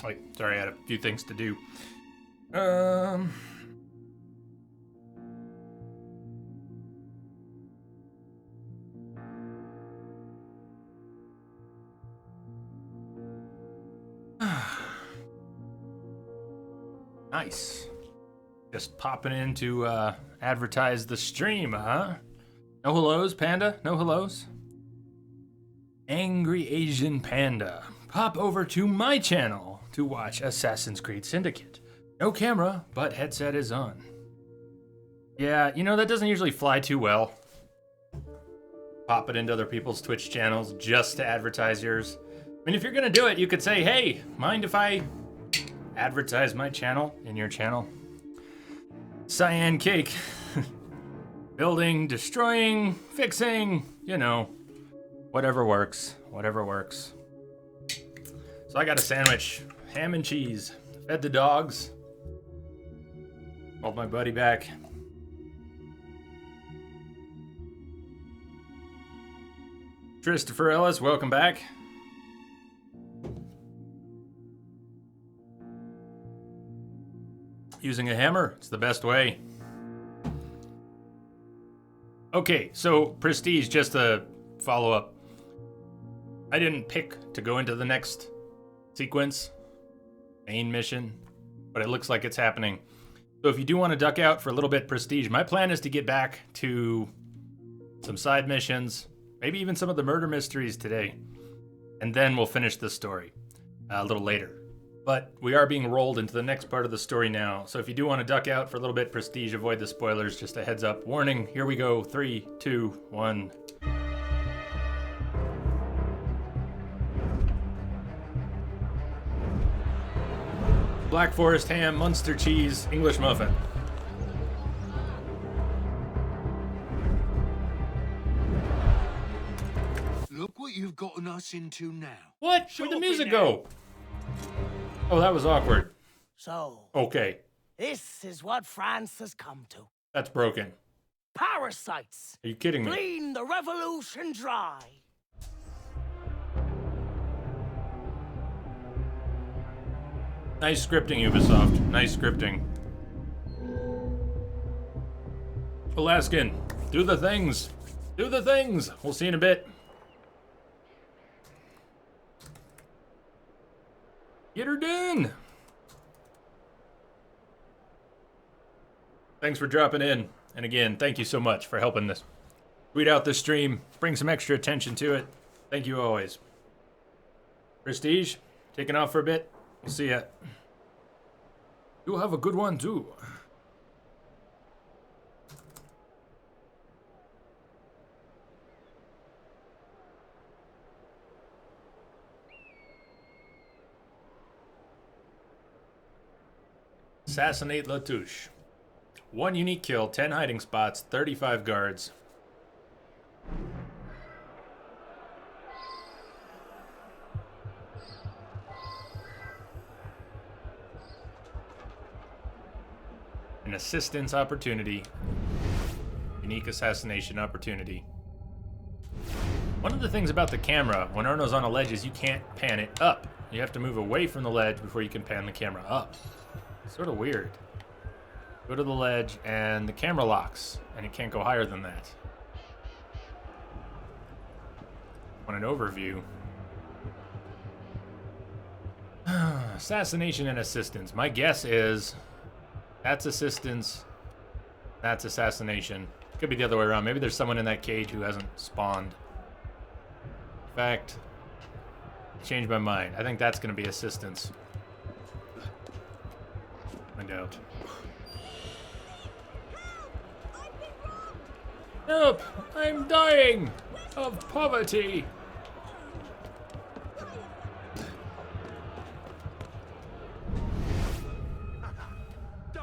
Like, sorry, I had a few things to do. Nice. Just popping in to advertise the stream, huh? No hellos, Panda? No hellos? Angry Asian Panda. Pop over to my channel to watch Assassin's Creed Syndicate. No camera, but headset is on. Yeah, you know, that doesn't usually fly too well. Pop it into other people's Twitch channels just to advertise yours. I mean, if you're gonna do it, you could say, hey, mind if I advertise my channel in your channel? Cyan Cake. Building, destroying, fixing, you know. Whatever works. Whatever works. So I got a sandwich. Ham and cheese. Fed the dogs. Called my buddy back. Christopher Ellis, welcome back. Using a hammer, it's the best way. Okay, so Prestige, just a follow-up. I didn't pick to go into the next sequence, main mission, but it looks like it's happening. So if you do want to duck out for a little bit, Prestige, my plan is to get back to some side missions, maybe even some of the murder mysteries today, and then we'll finish the story a little later. But we are being rolled into the next part of the story now, so if you do want to duck out for a little bit, Prestige, avoid the spoilers, just a heads up. Warning, here we go, 3, 2, 1. Black Forest ham, Munster cheese, English muffin. Look what you've gotten us into now. What? Where'd the music go? Oh, that was awkward. So, Okay, this is what France has come to. that's broken. Parasites. Are you kidding me? Clean the revolution dry. Nice scripting, Ubisoft. Nice scripting. Alaskan, do the things. Do the things. We'll see in a bit. Get her done. Thanks for dropping in. And again, thank you so much for helping us tweet out this stream, bring some extra attention to it. Thank you always. Prestige, taking off for a bit. We'll see ya. You have a good one too. Assassinate Latouche. 1 unique kill, 10 hiding spots, 35 guards. An assistance opportunity. Unique assassination opportunity. One of the things about the camera when Arno's on a ledge is you can't pan it up. You have to move away from the ledge before you can pan the camera up. Sort of weird. Go to the ledge and the camera locks and it can't go higher than that. On an overview. Assassination and assistance. My guess is that's assistance, that's assassination. Could be the other way around. Maybe there's someone in that cage who hasn't spawned. In fact, changed my mind. I think that's going to be assistance. Find out. Help! I'm dying of poverty.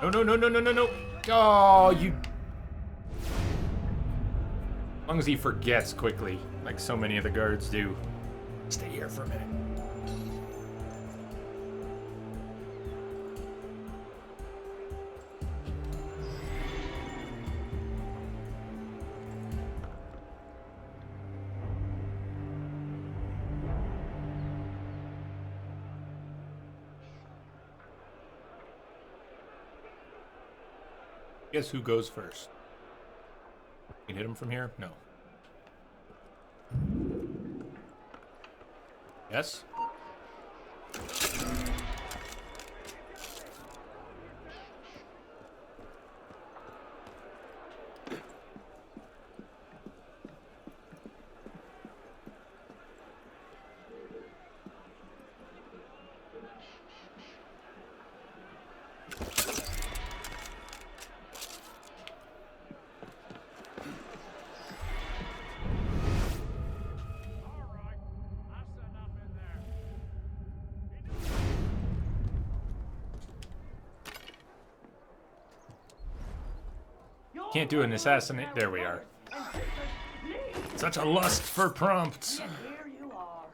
No, no, no, no, no, no, no. Oh, you... As long as he forgets quickly, like so many of the guards do. Stay here for a minute. Guess who goes first? You can hit him from here? No. Yes? Can't do an assassinate. There we are. Such a lust for prompts. Yet here you are,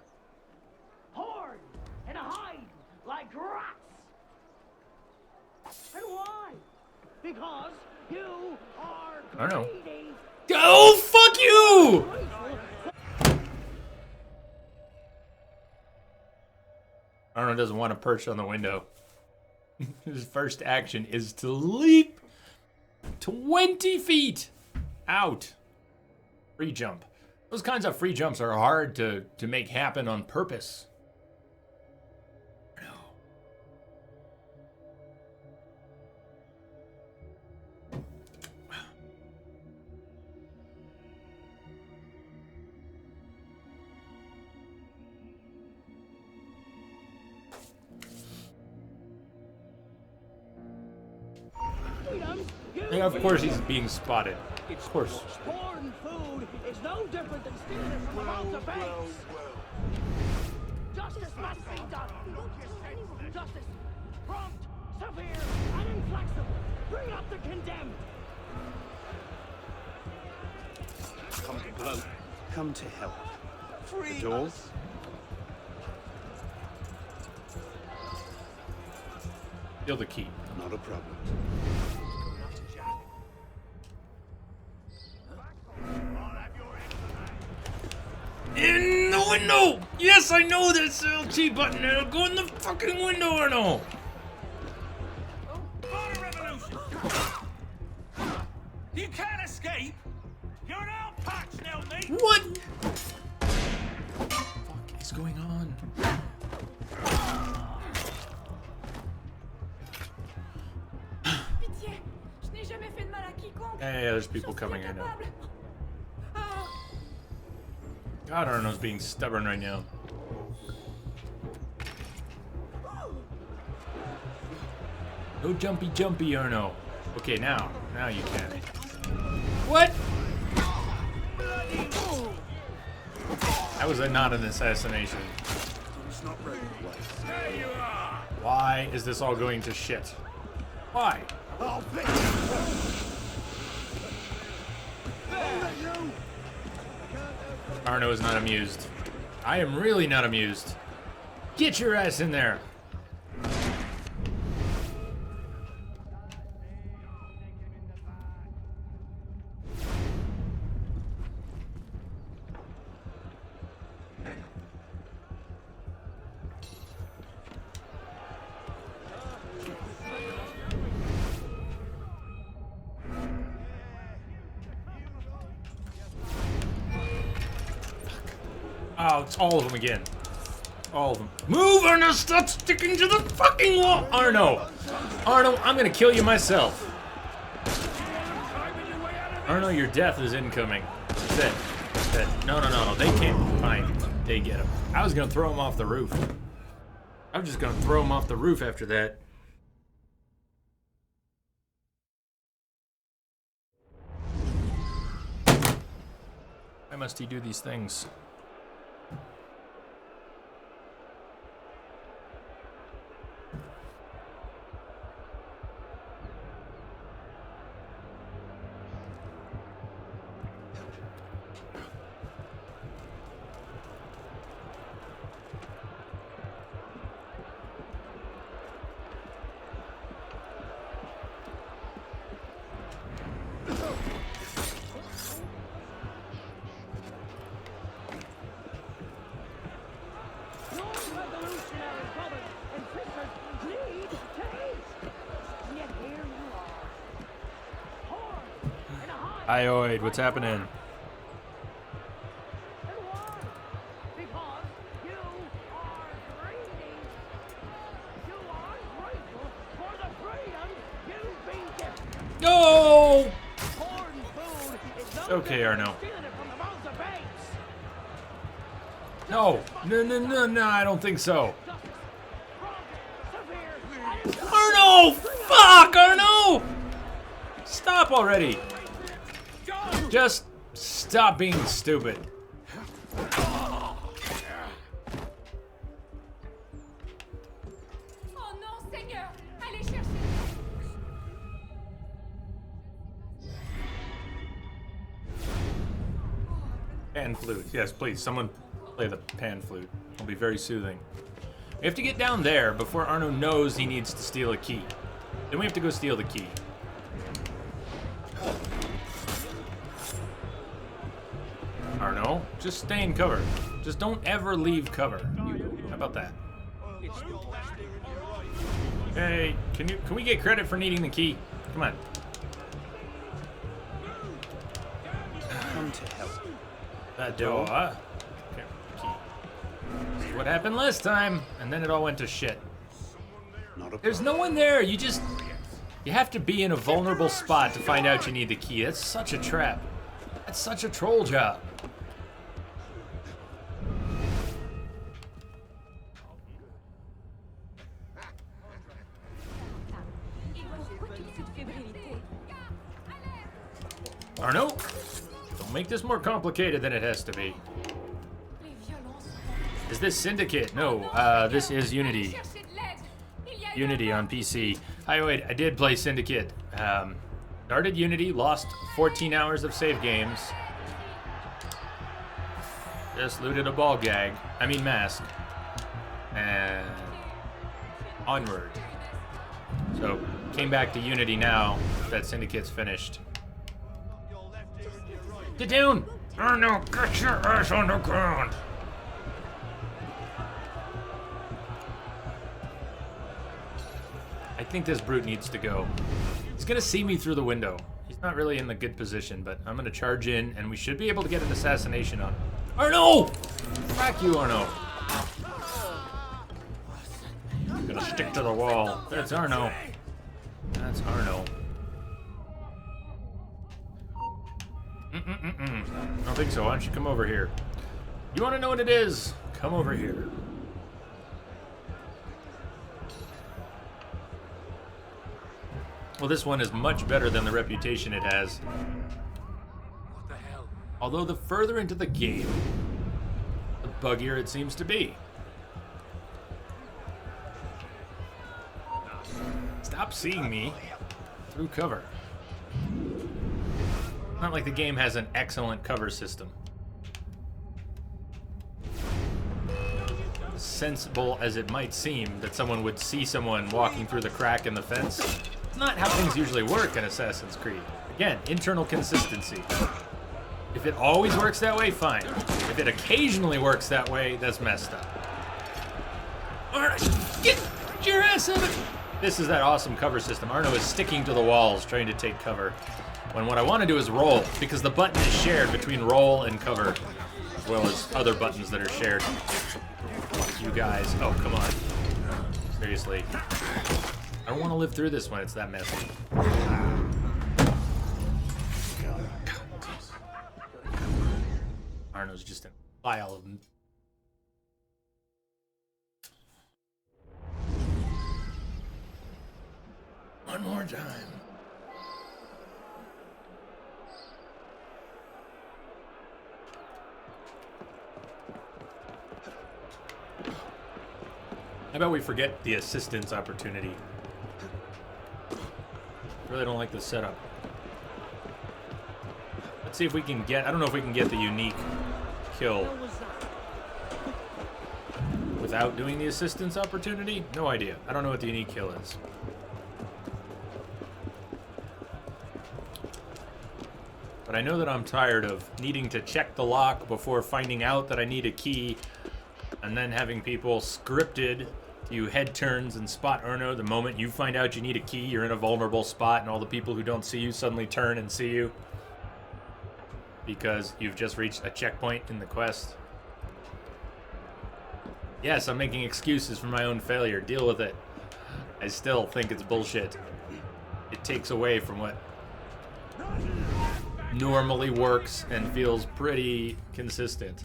horned and hiding like rats. And why? Because you are I don't know. greedy. Oh, fuck you! Arno doesn't want to perch on the window. His first action is to leap 20 feet out. Free jump. Those kinds of free jumps are hard to make happen on purpose. Yeah, of course he's being spotted. Of course. Foreign food is no different than stealing from among the banks. Justice must be done. Justice, prompt, severe, and inflexible. Bring up the condemned. Come to blow. Come to help. Free The door? us. Steal the key. Not a problem. In the window! Yes, I know this LT button. It'll go in the fucking window, Arno. Revolution! You can't escape! You're an outpatch now, mate! What? Fuck is going on? Pitié, je n'ai jamais fait de mal à quiconque. Yeah, there's people coming here now. Capable. Ah, God, Arno's being stubborn right now. No jumpy, Arno. Okay, now you can. What? That was not an assassination. It's not ready. There you are! Why is this all going to shit? Why? Arno is not amused. I am really not amused. Get your ass in there. Oh, it's all of them again. All of them. Move, Arno! Stop sticking to the fucking wall! Arno! Arno, I'm gonna kill you myself. Arno, your death is incoming. Dead. Dead. No. They can't. Fine. They get him. I was gonna throw him off the roof. I'm just gonna throw him off the roof after that. Why must he do these things? Ioid, what's happening? And why? Because you are greedy. You are grateful for the freedom you've been given. No! Corn food is no Okay, different Arno. than stealing it from the mouths of babes. No, no, I don't think so. Justice, prompt, severe, and Arno! Fuck, Arno! Stop already. Just stop being stupid. Oh non, Seigneur! Allez chercher! Pan flute. Yes, please, someone play the pan flute. It'll be very soothing. We have to get down there before Arno knows he needs to steal a key. Then we have to go steal the key. Arno, just stay in cover. Just don't ever leave cover. How about that? Hey, can we get credit for needing the key? Come on. Come to help. That door. Okay, key. This is what happened last time, and then it all went to shit. Not a There's no one there. You have to be in a vulnerable spot to find out you need the key. That's such a trap. That's such a troll job. Pourquoi toute cette fébrilité? Arno, don't make this more complicated than it has to be. Les violences. Is this Syndicate? No, this is Unity. Cherchez de l'aide. Il y a Unity on PC. Wait, I did play Syndicate. Started Unity, lost 14 hours of save games. Just looted a ball gag. I mean mask. And onward. So, came back to Unity now that Syndicate's finished. Get down! Oh no, get your ass on the ground! I think this brute needs to go. He's gonna see me through the window. He's not really in the good position, but I'm gonna charge in, and we should be able to get an assassination on him. Arno! Fuck you, Arno. I'm gonna stick to the wall. That's Arno. That's Arno. I don't think so. Why don't you come over here? You wanna know what it is? Come over here. Well, this one is much better than the reputation it has. What the hell? Although the further into the game, the buggier it seems to be. Stop seeing me through cover. Not like the game has an excellent cover system. Sensible as it might seem that someone would see someone walking through the crack in the fence, it's not how things usually work in Assassin's Creed. Again, internal consistency. If it always works that way, fine. If it occasionally works that way, that's messed up. Alright, get your ass out of it! This is that awesome cover system. Arno is sticking to the walls trying to take cover, when what I want to do is roll, because the button is shared between roll and cover, as well as other buttons that are shared. You guys, oh come on. Seriously. I don't want to live through this when it's that messy. Arno's just a pile of them. One more time. How about we forget the assistance opportunity? Really don't like the setup. Let's see if we can get, I don't know if we can get the unique kill without doing the assistance opportunity. No idea. I don't know what the unique kill is. But I know that I'm tired of needing to check the lock before finding out that I need a key, and then having people scripted to head turns and spot Arno. The moment you find out you need a key, you're in a vulnerable spot, and all the people who don't see you suddenly turn and see you. because you've just reached a checkpoint in the quest. Yes, I'm making excuses for my own failure. Deal with it. I still think it's bullshit. It takes away from what normally works and feels pretty consistent.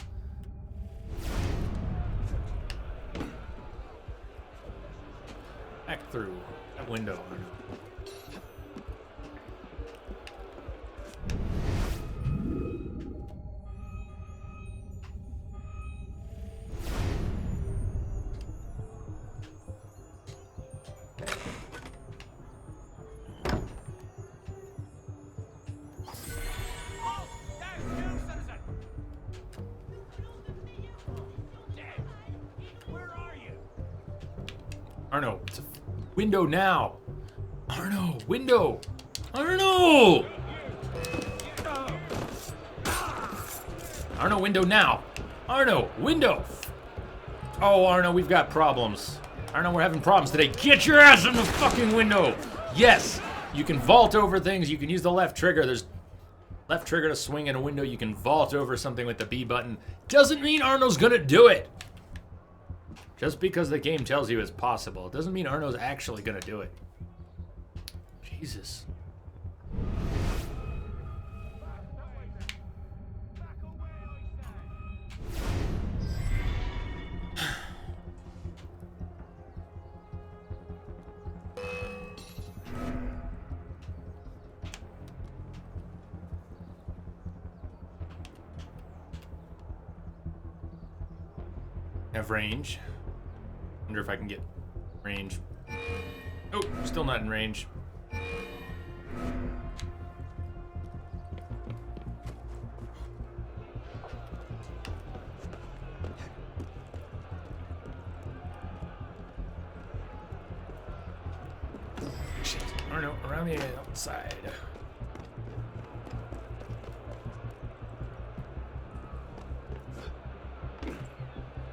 Back through that window. Arno, it's a window now. Arno, window. Arno! Arno, window now. Arno, window. Oh, Arno, we've got problems. Arno, we're having problems today. Get your ass in the fucking window. Yes, you can vault over things. You can use the left trigger. There's left trigger to swing in a window. You can vault over something with the B button. Doesn't mean Arno's gonna do it. Just because the game tells you it's possible, it doesn't mean Arno's actually gonna do it. Jesus. Have range. Wonder if I can get range. Oh, still not in range. Shit. Or no, around the outside.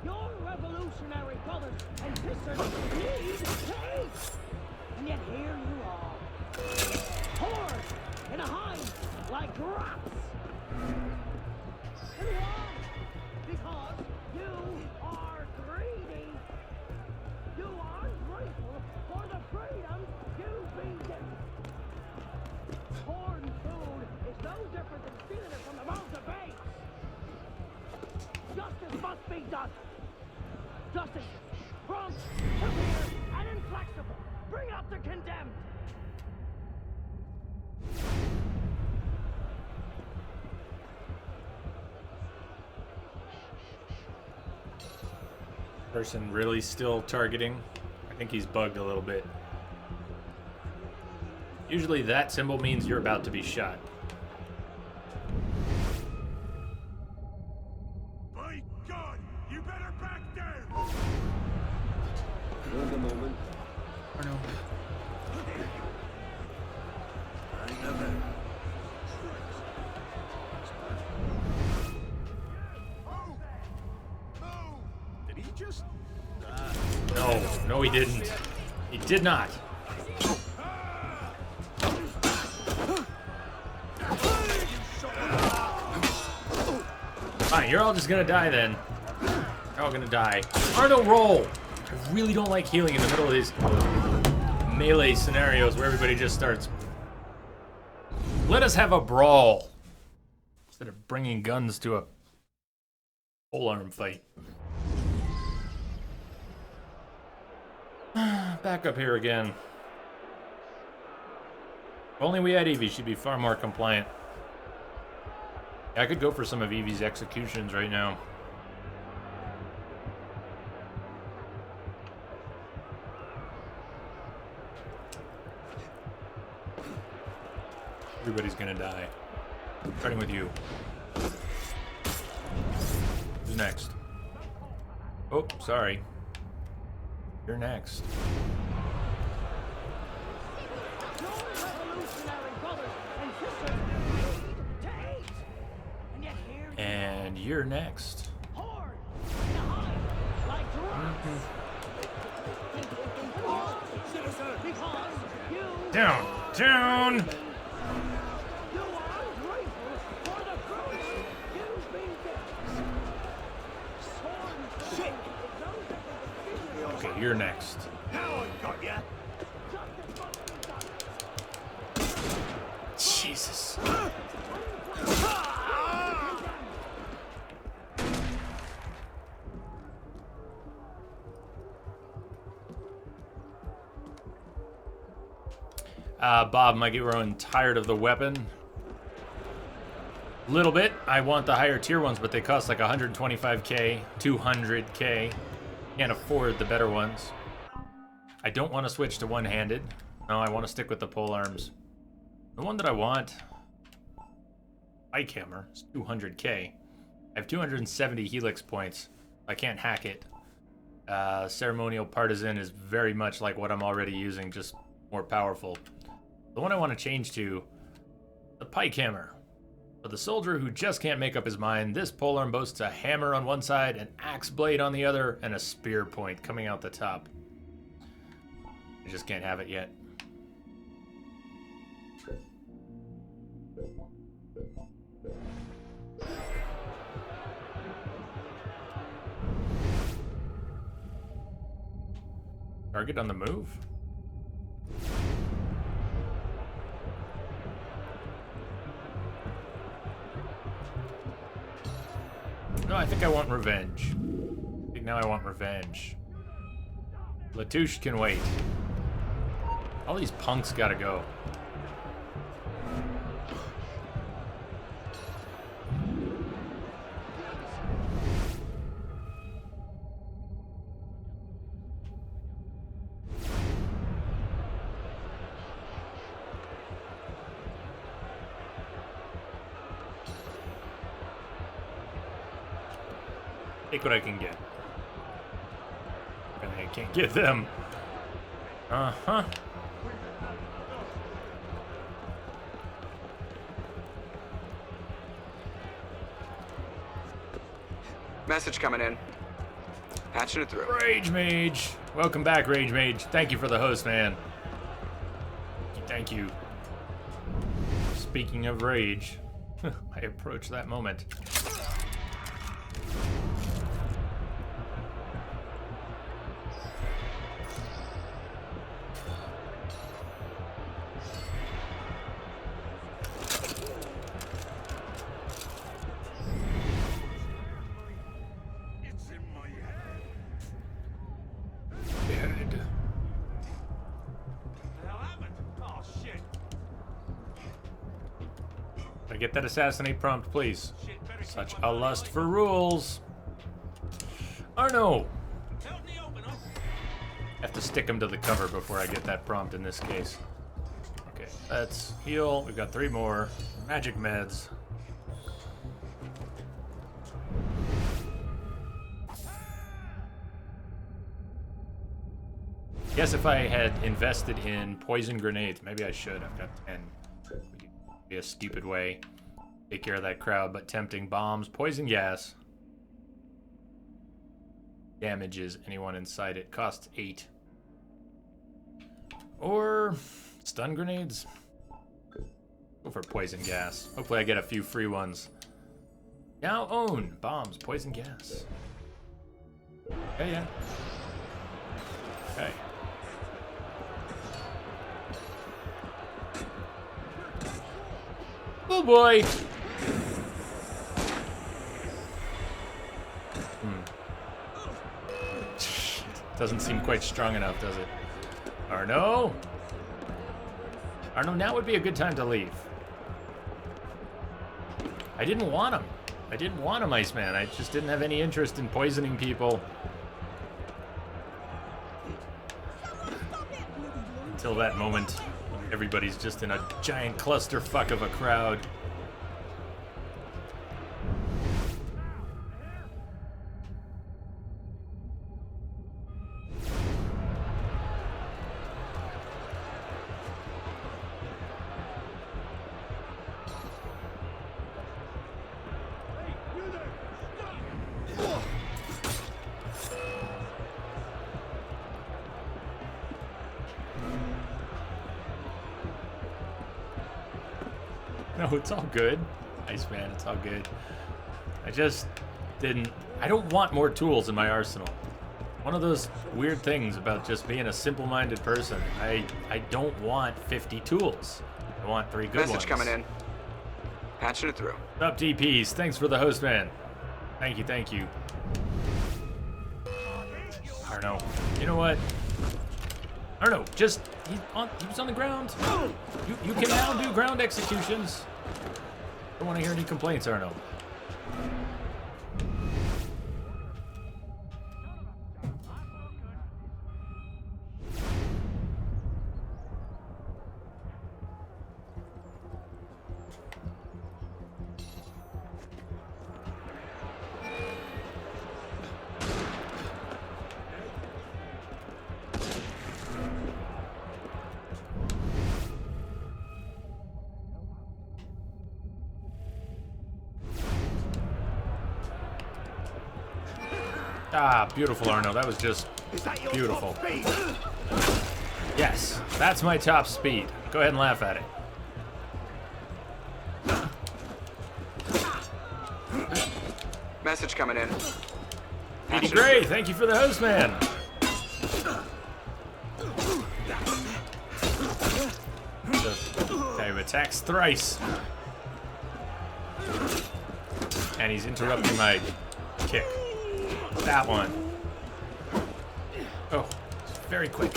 Your revolutionary brothers and sisters need peace! And yet here you are, poured in a hive like rats! And why? Because you are greedy! You are grateful for the freedom you've been given! Foreign food is no different than stealing it from the mouths of babes! Justice must be done! Justice, prompt, severe, and inflexible. Bring out the condemned. Person really still targeting. I think he's bugged a little bit. Usually that symbol means you're about to be shot. By God, you better back down! Hold a moment. Or no. Did he just... No, he didn't. He did not. Fine, you're all just gonna die then. You're all gonna die. Arno, roll! I really don't like healing in the middle of these melee scenarios where everybody just starts. Let us have a brawl instead of bringing guns to a polearm fight. Back up here again. If only we had Evie, she'd be far more compliant. I could go for some of Evie's executions right now. Everybody's gonna die. Starting with you. Who's next? Oh, sorry. You're next. Your revolutionary brothers and sisters need to eat. And yet here you And you're next. poured in a hive like rats. Because you Down! Down! You are ungrateful for the fruit you're next. Now I got ya. Jesus. Bob might get growing tired of the weapon. Little bit. I want the higher tier ones, but they cost like 125k, 200k. Can't afford the better ones. I don't want to switch to one-handed. No, I want to stick with the pole arms. The one that I want, Pike Hammer, is 200k. I have 270 Helix points. I can't hack it. Ceremonial Partisan is very much like what I'm already using, just more powerful. The one I want to change to, the Pike Hammer. For the soldier who just can't make up his mind, this polearm boasts a hammer on one side, an axe blade on the other, and a spear point coming out the top. I just can't have it yet. Target on the move? No, I think I want revenge. I think now I want revenge. Latouche can wait. All these punks gotta go. Take what I can get. And I can't get them. Uh-huh. Message coming in. Patching it through. Rage Mage. Welcome back, Rage Mage. Thank you for the host, man. Thank you. Speaking of rage, I approach that moment. It's in my head. Dead. The hell happened? Oh shit. Can I get that assassinate prompt, please? Shit, better keep Such my a eye lust on for rules. Arno! it. Out in the open, huh? I have to stick him to the cover before I get that prompt in this case. Okay, let's heal. We've got 3 more. Magic meds. Guess if I had invested in poison grenades, maybe I should. I've got 10. Be a stupid way. Take care of that crowd, but tempting bombs, poison gas. Damages anyone inside it. Costs 8. Or stun grenades. Go for poison gas. Hopefully I get a few free ones. Now own bombs, poison gas. Okay, yeah. Okay. Oh boy. Doesn't seem quite strong enough, does it? Arno? Arno, now would be a good time to leave. I didn't want him. I didn't want him, Iceman. I just didn't have any interest in poisoning people. Until that moment, when everybody's just in a giant clusterfuck of a crowd. No, it's all good. Iceman, it's all good. I just didn't... I don't want more tools in my arsenal. one of those weird things about just being a simple-minded person. I don't want 50 tools. I want 3 good ones. Message coming in. Patching it through. Up DPs. Thanks for the host, man. Thank you, thank you. I don't know. You know what? I don't know. Just he was on the ground. You can now do ground executions. Don't want to hear any complaints, Arno. Ah, beautiful, Arno. That was just beautiful. Yes, that's my top speed. Go ahead and laugh at it. Message coming in. Petey Gray, thank you for the host, man. Okay, attacks thrice. And he's interrupting my kick. That one. Oh, it's very quick.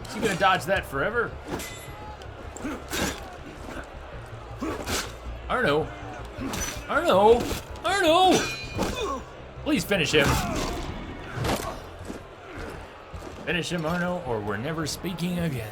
Is he gonna dodge that forever? Arno! Arno! Arno! Please finish him. Finish him, Arno, or we're never speaking again.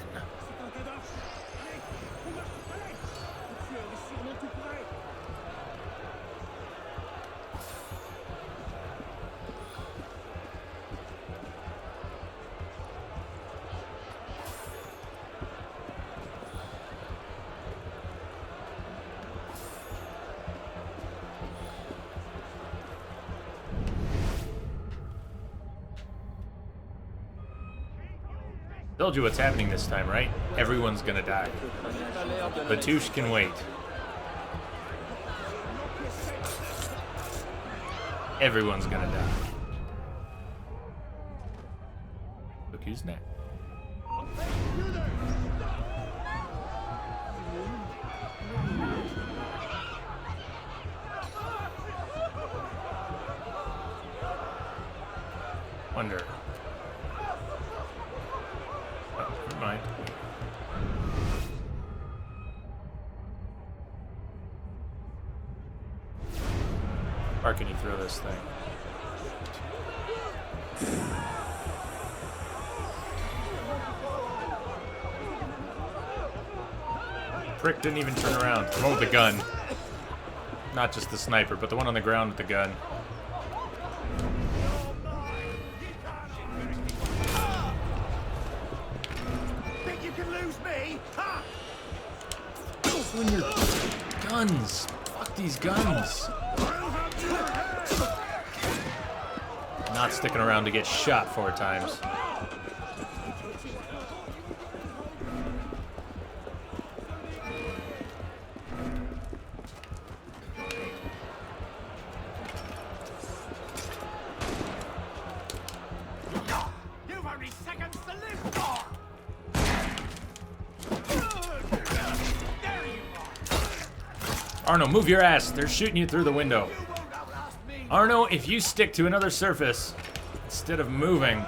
Told you what's happening this time, right? Everyone's gonna die. Batouche can wait. Everyone's gonna die. Look who's next. Wonder. Mind. Or can you throw this thing? Prick didn't even turn around. The one with the gun. Not just the sniper, but the one on the ground with the gun. When your guns. Fuck these guns. Not sticking around to get shot 4 times. You've only seconds to live for! Arno, move your ass. They're shooting you through the window. Arno, if you stick to another surface instead of moving.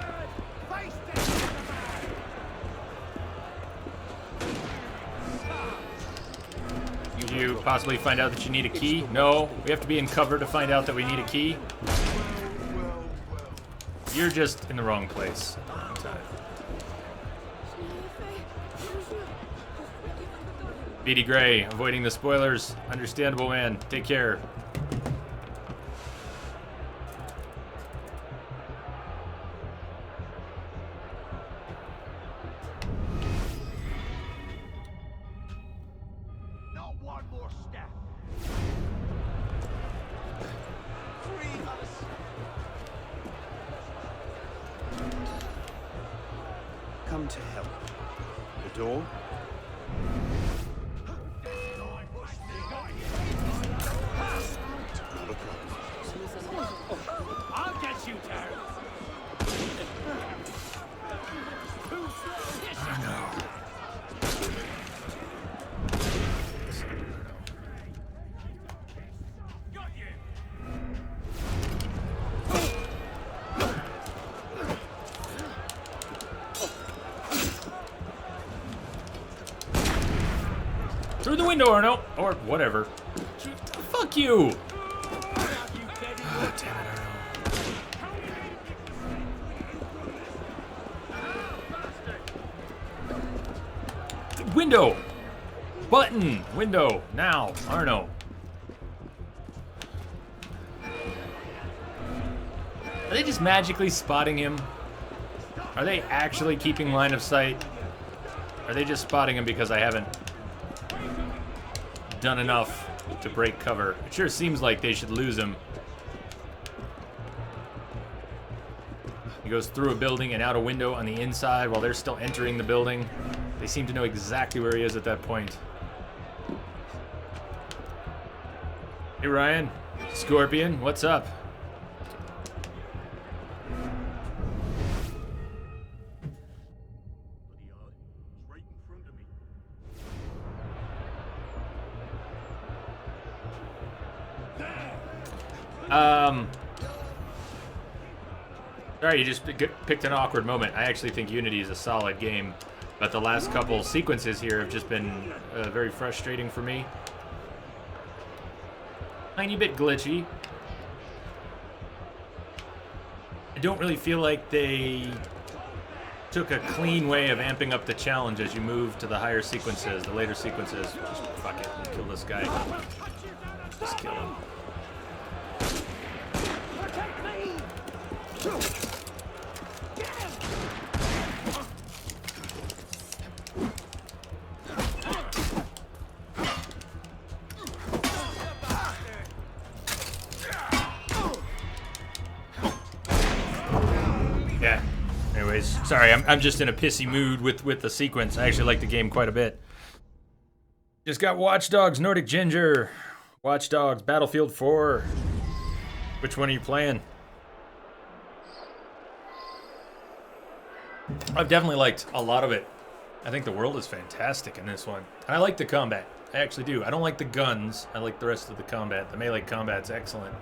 Did you possibly find out that you need a key? No, we have to be in cover to find out that we need a key. You're just in the wrong place. Wrong time. Petey Gray, avoiding the spoilers. Understandable, man. Take care. Not one more step. 3 of us. Come to help. The door? Through the window, Arno! Or whatever. Fuck you! Oh, damn it, Arno. Window! Button! Window! Now! Arno. Are they just magically spotting him? Are they actually keeping line of sight? Are they just spotting him because I haven't done enough to break cover? It sure seems like they should lose him. He goes through a building and out a window on the inside while they're still entering the building. They seem to know exactly where he is at that point. Hey Ryan, Scorpion, what's up? Sorry, you just picked an awkward moment. I actually think Unity is a solid game, but the last couple sequences here have just been very frustrating for me. Tiny bit glitchy. I don't really feel like they took a clean way of amping up the challenge as you move to the higher sequences, the later sequences. Just fuck it, kill this guy. Just kill him. Protect me! Get him! Yeah. Anyways, sorry, I'm just in a pissy mood with the sequence. I actually like the game quite a bit. Just got Watch Dogs Nordic Ginger, Watch Dogs Battlefield 4. Which one are you playing? I've definitely liked a lot of it. I think the world is fantastic in this one. And I like the combat. I actually do. I don't like the guns. I like the rest of the combat. The melee combat's excellent.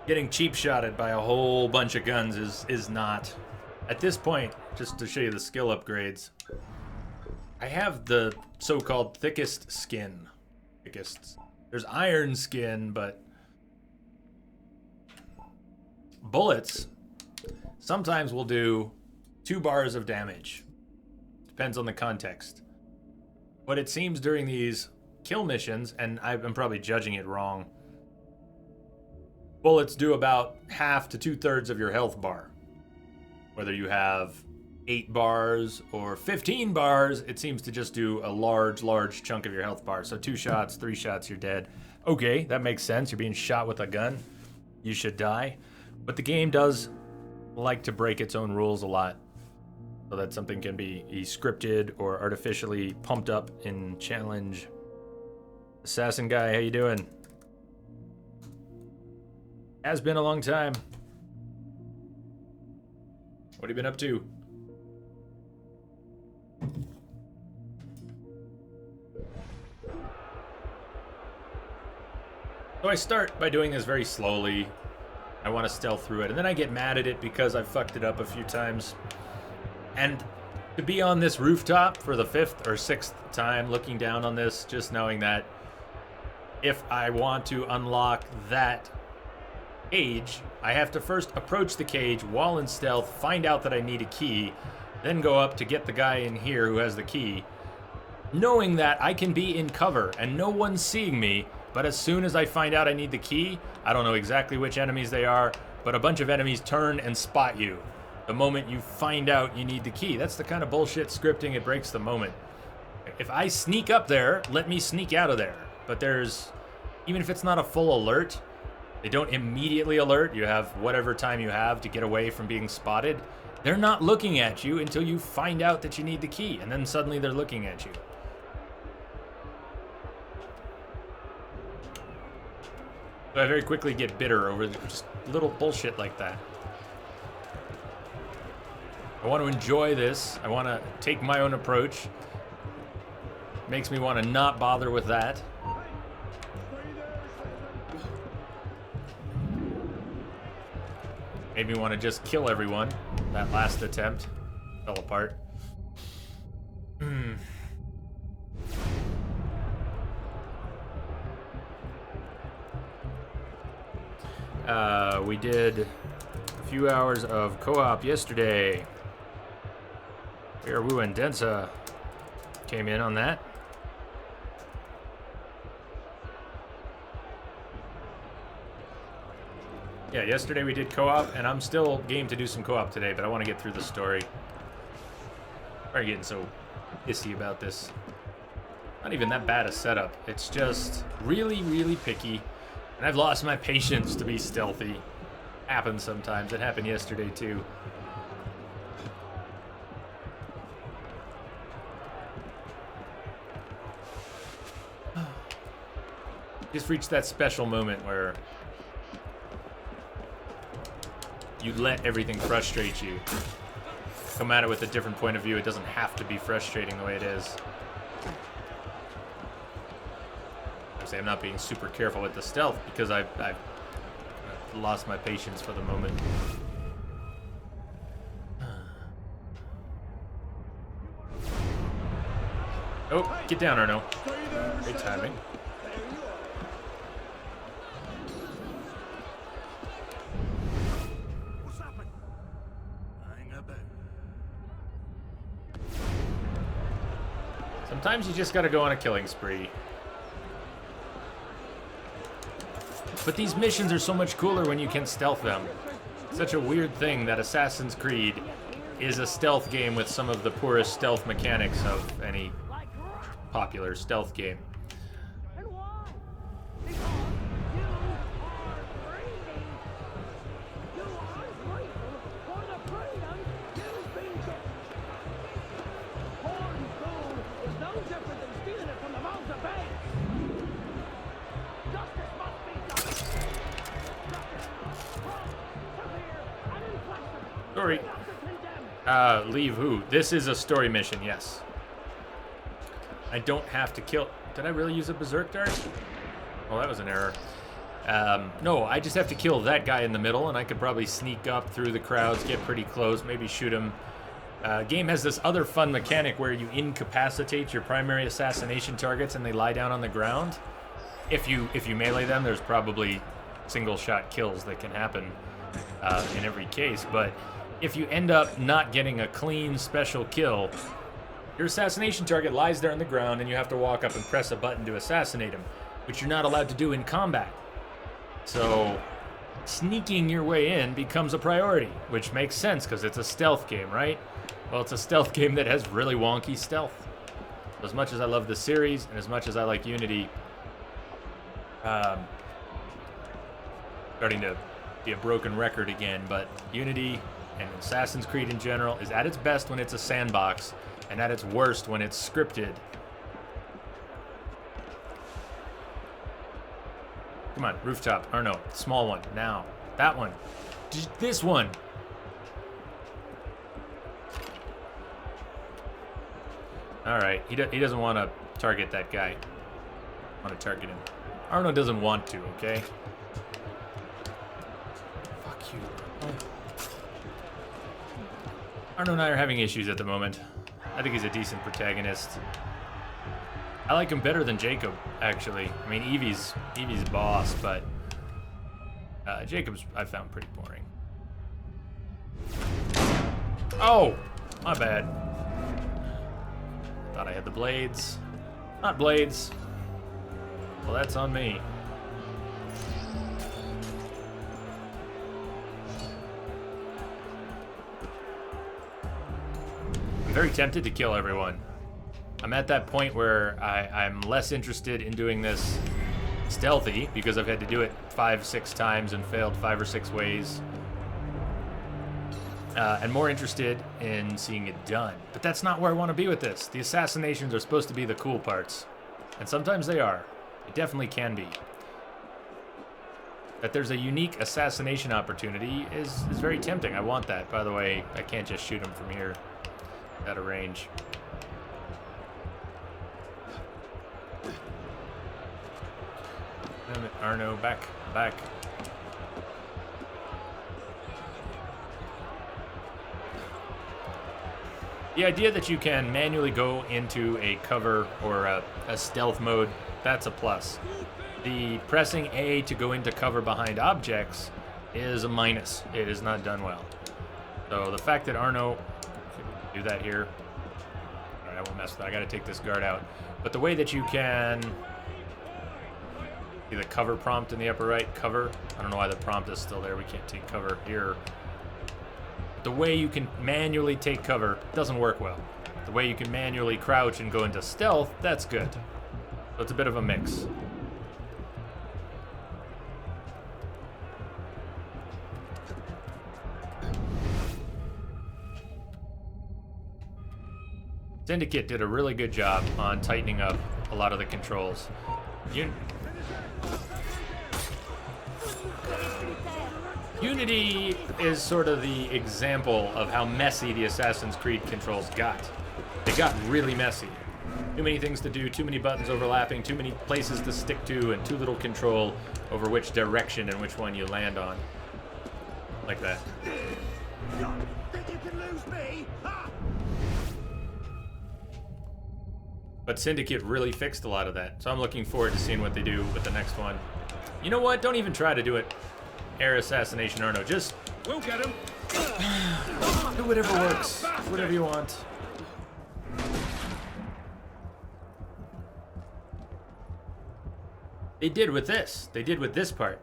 Getting cheap shotted by a whole bunch of guns is not. At this point, just to show you the skill upgrades, I have the so-called thickest skin. There's iron skin, but bullets sometimes will do 2 bars of damage. Depends on the context. But it seems during these kill missions, and I'm probably judging it wrong, bullets do about half to 2/3 of your health bar. Whether you have 8 bars or 15 bars, it seems to just do a large chunk of your health bar. So 2 shots, 3 shots, you're dead. Okay, that makes sense. You're being shot with a gun. You should die. But the game does like to break its own rules a lot, so that something can be scripted or artificially pumped up in challenge. Assassin guy, how you doing? Has been a long time. What have you been up to? So I start by doing this very slowly. I want to stealth through it, and then I get mad at it because I fucked it up a few times. And to be on this rooftop for the 5th or 6th time, looking down on this, just knowing that if I want to unlock that cage, I have to first approach the cage while in stealth, find out that I need a key, then go up to get the guy in here who has the key, knowing that I can be in cover and no one's seeing me, but as soon as I find out I need the key, I don't know exactly which enemies they are, but a bunch of enemies turn and spot you the moment you find out you need the key. That's the kind of bullshit scripting, it breaks the moment. If I sneak up there, let me sneak out of there. But there's, even if it's not a full alert, they don't immediately alert. You have whatever time you have to get away from being spotted. They're not looking at you until you find out that you need the key, and then suddenly they're looking at you. So I very quickly get bitter over just little bullshit like that. I want to enjoy this. I want to take my own approach. Makes me want to not bother with that. Made me want to just kill everyone. That last attempt fell apart. We did a few hours of co-op yesterday. Wu and Densa came in on that. Yeah, yesterday we did co-op, and I'm still game to do some co-op today, but I want to get through the story. Why are you getting so hissy about this? Not even that bad a setup. It's just really, really picky. And I've lost my patience to be stealthy. Happens sometimes. It happened yesterday too. Just reached that special moment where you let everything frustrate you. Come at it with a different point of view. It doesn't have to be frustrating the way it is. I'm not being super careful with the stealth because I've lost my patience for the moment. Oh, get down, Arno. Great timing. What's happened? Hang about. Sometimes you just gotta go on a killing spree. But these missions are so much cooler when you can stealth them. Such a weird thing that Assassin's Creed is a stealth game with some of the poorest stealth mechanics of any popular stealth game. And why? Because you are breathing. You are grateful for the freedom you've been given. Hoarding food is no different than stealing it from the mouths of babes. Justice must be done. Justice, prompt, severe, and inflexible. Story. We have to condemn. Leave who? This is a story mission, yes. I don't have to kill... Did I really use a berserk dart? Well, that was an error. No, I just have to kill that guy in the middle, and I could probably sneak up through the crowds, get pretty close, maybe shoot him. Game has this other fun mechanic where you incapacitate your primary assassination targets and they lie down on the ground. If you melee them, there's probably single-shot kills that can happen in every case, but if you end up not getting a clean special kill, your assassination target lies there on the ground and you have to walk up and press a button to assassinate him, which you're not allowed to do in combat. So sneaking your way in becomes a priority, which makes sense because it's a stealth game, right? Well, it's a stealth game that has really wonky stealth. As much as I love the series and as much as I like Unity, starting to be a broken record again, but Unity and Assassin's Creed in general is at its best when it's a sandbox, and at its worst when it's scripted. Come on, rooftop. Or no, small one. Now. That one. This one. Alright, he doesn't want to target that guy. Want to target him. Arno doesn't want to, okay? Fuck you. Arno and I are having issues at the moment. I think he's a decent protagonist. I like him better than Jacob, actually. I mean, Evie's boss, but Jacob's I found pretty boring. Oh, my bad. Thought I had the blades. Not blades. Well, that's on me. I'm very tempted to kill everyone. I'm at that point where I'm less interested in doing this stealthy because I've had to do it 5-6 times and failed 5 or 6 ways. And more interested in seeing it done. But that's not where I want to be with this. The assassinations are supposed to be the cool parts. And sometimes they are. It definitely can be. That there's a unique assassination opportunity is very tempting. I want that. By the way, I can't just shoot him from here. Out of range. Damn it, Arno, back. The idea that you can manually go into a cover or a stealth mode, that's a plus. The pressing A to go into cover behind objects is a minus. It is not done well. So the fact that Arno do that here. All right, I won't mess with that. I got to take this guard out. But the way that you can see the cover prompt in the upper right, cover. I don't know why the prompt is still there. We can't take cover here. The way you can manually take cover doesn't work well. The way you can manually crouch and go into stealth, that's good. So it's a bit of a mix. Syndicate did a really good job on tightening up a lot of the controls. Unity is sort of the example of how messy the Assassin's Creed controls got. They got really messy. Too many things to do, too many buttons overlapping, too many places to stick to, and too little control over which direction and which one you land on. Like that. Think you can lose me? Ha! But Syndicate really fixed a lot of that, so I'm looking forward to seeing what they do with the next one. You know what? Don't even try to do it. Air Assassination Arno. Just We'll get him. do whatever works. Whatever you want. They did with this. They did with this part.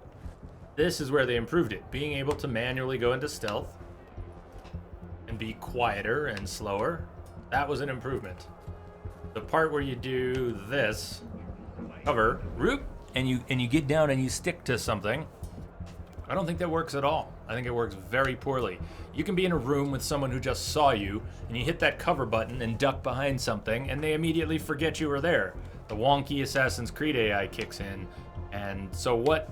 This is where they improved it. Being able to manually go into stealth and be quieter and slower. That was an improvement. The part where you do this, cover, root, and you get down and you stick to something, I don't think that works at all. I think it works very poorly. You can be in a room with someone who just saw you, and you hit that cover button and duck behind something, and they immediately forget you were there. The wonky Assassin's Creed AI kicks in, and so what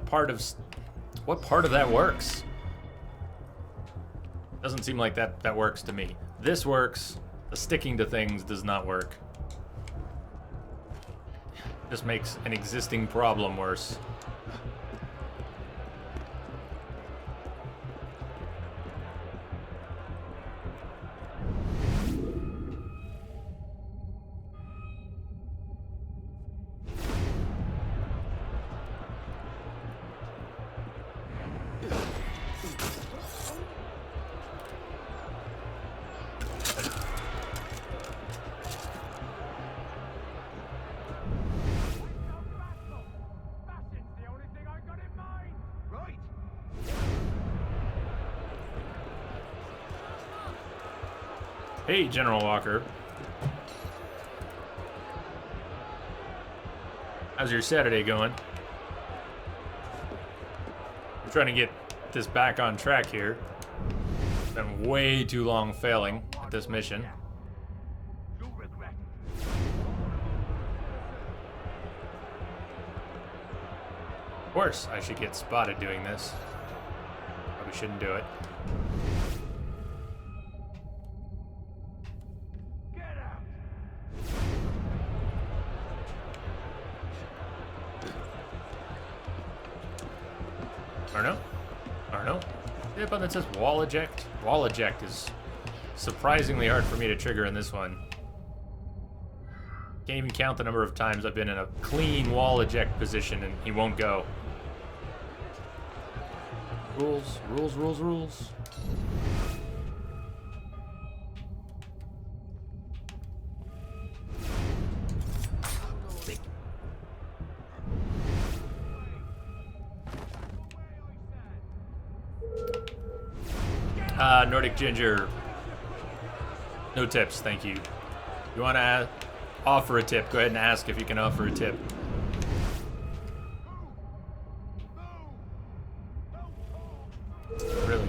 part of that works? Doesn't seem like that works to me. This works. The sticking to things does not work. Just makes an existing problem worse. Hey, General Walker. How's your Saturday going? I'm trying to get this back on track here. It's been way too long failing at this mission. Of course, I should get spotted doing this. Probably shouldn't do it. Arno? See that button that says wall eject? Wall eject is surprisingly hard for me to trigger in this one. Can't even count the number of times I've been in a clean wall eject position and he won't go. Rules, rules, rules, rules. Nordic Ginger. No tips, thank you. You want to offer a tip, go ahead and ask if you can offer a tip. Really?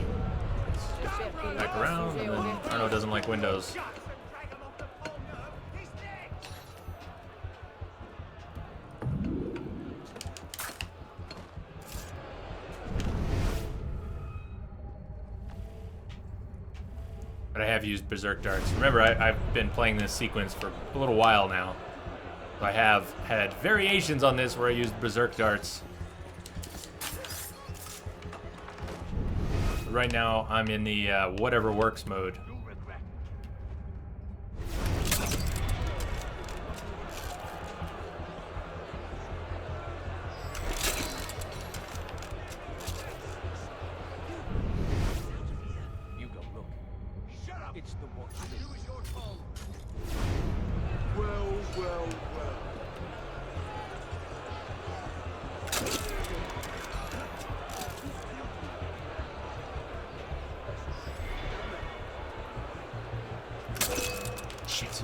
Back around, and then Arno doesn't like windows. But I have used Berserk Darts. Remember, I've been playing this sequence for a little while now. I have had variations on this where I used Berserk Darts. But right now, I'm in the whatever works mode. Well, well, well. Shit.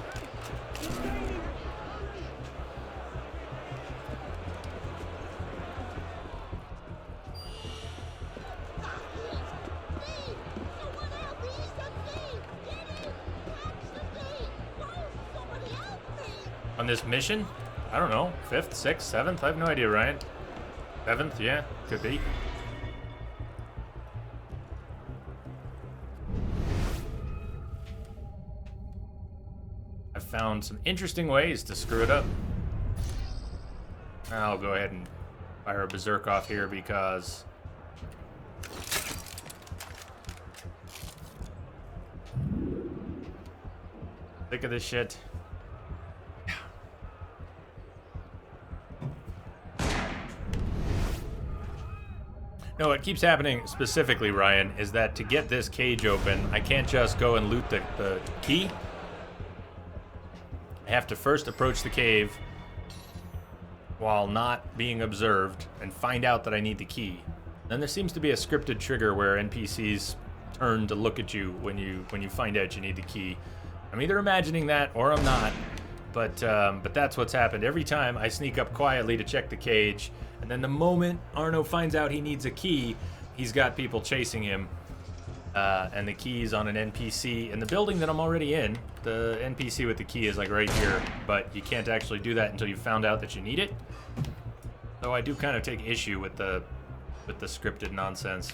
On this mission? I don't know. 5th, 6th, 7th? I have no idea, Ryan. 7th, yeah, could be. I've found some interesting ways to screw it up. I'll go ahead and fire a berserk off here because sick of this shit. No, what keeps happening specifically, Ryan, is that to get this cage open, I can't just go and loot the key. I have to first approach the cave while not being observed and find out that I need the key. Then there seems to be a scripted trigger where NPCs turn to look at you when you find out you need the key. I'm either imagining that or I'm not, but that's what's happened. Every time I sneak up quietly to check the cage, and then the moment Arno finds out he needs a key, he's got people chasing him, and the key's on an NPC in the building that I'm already in. The NPC with the key is like right here, but you can't actually do that until you found out that you need it. So I do kind of take issue with the scripted nonsense.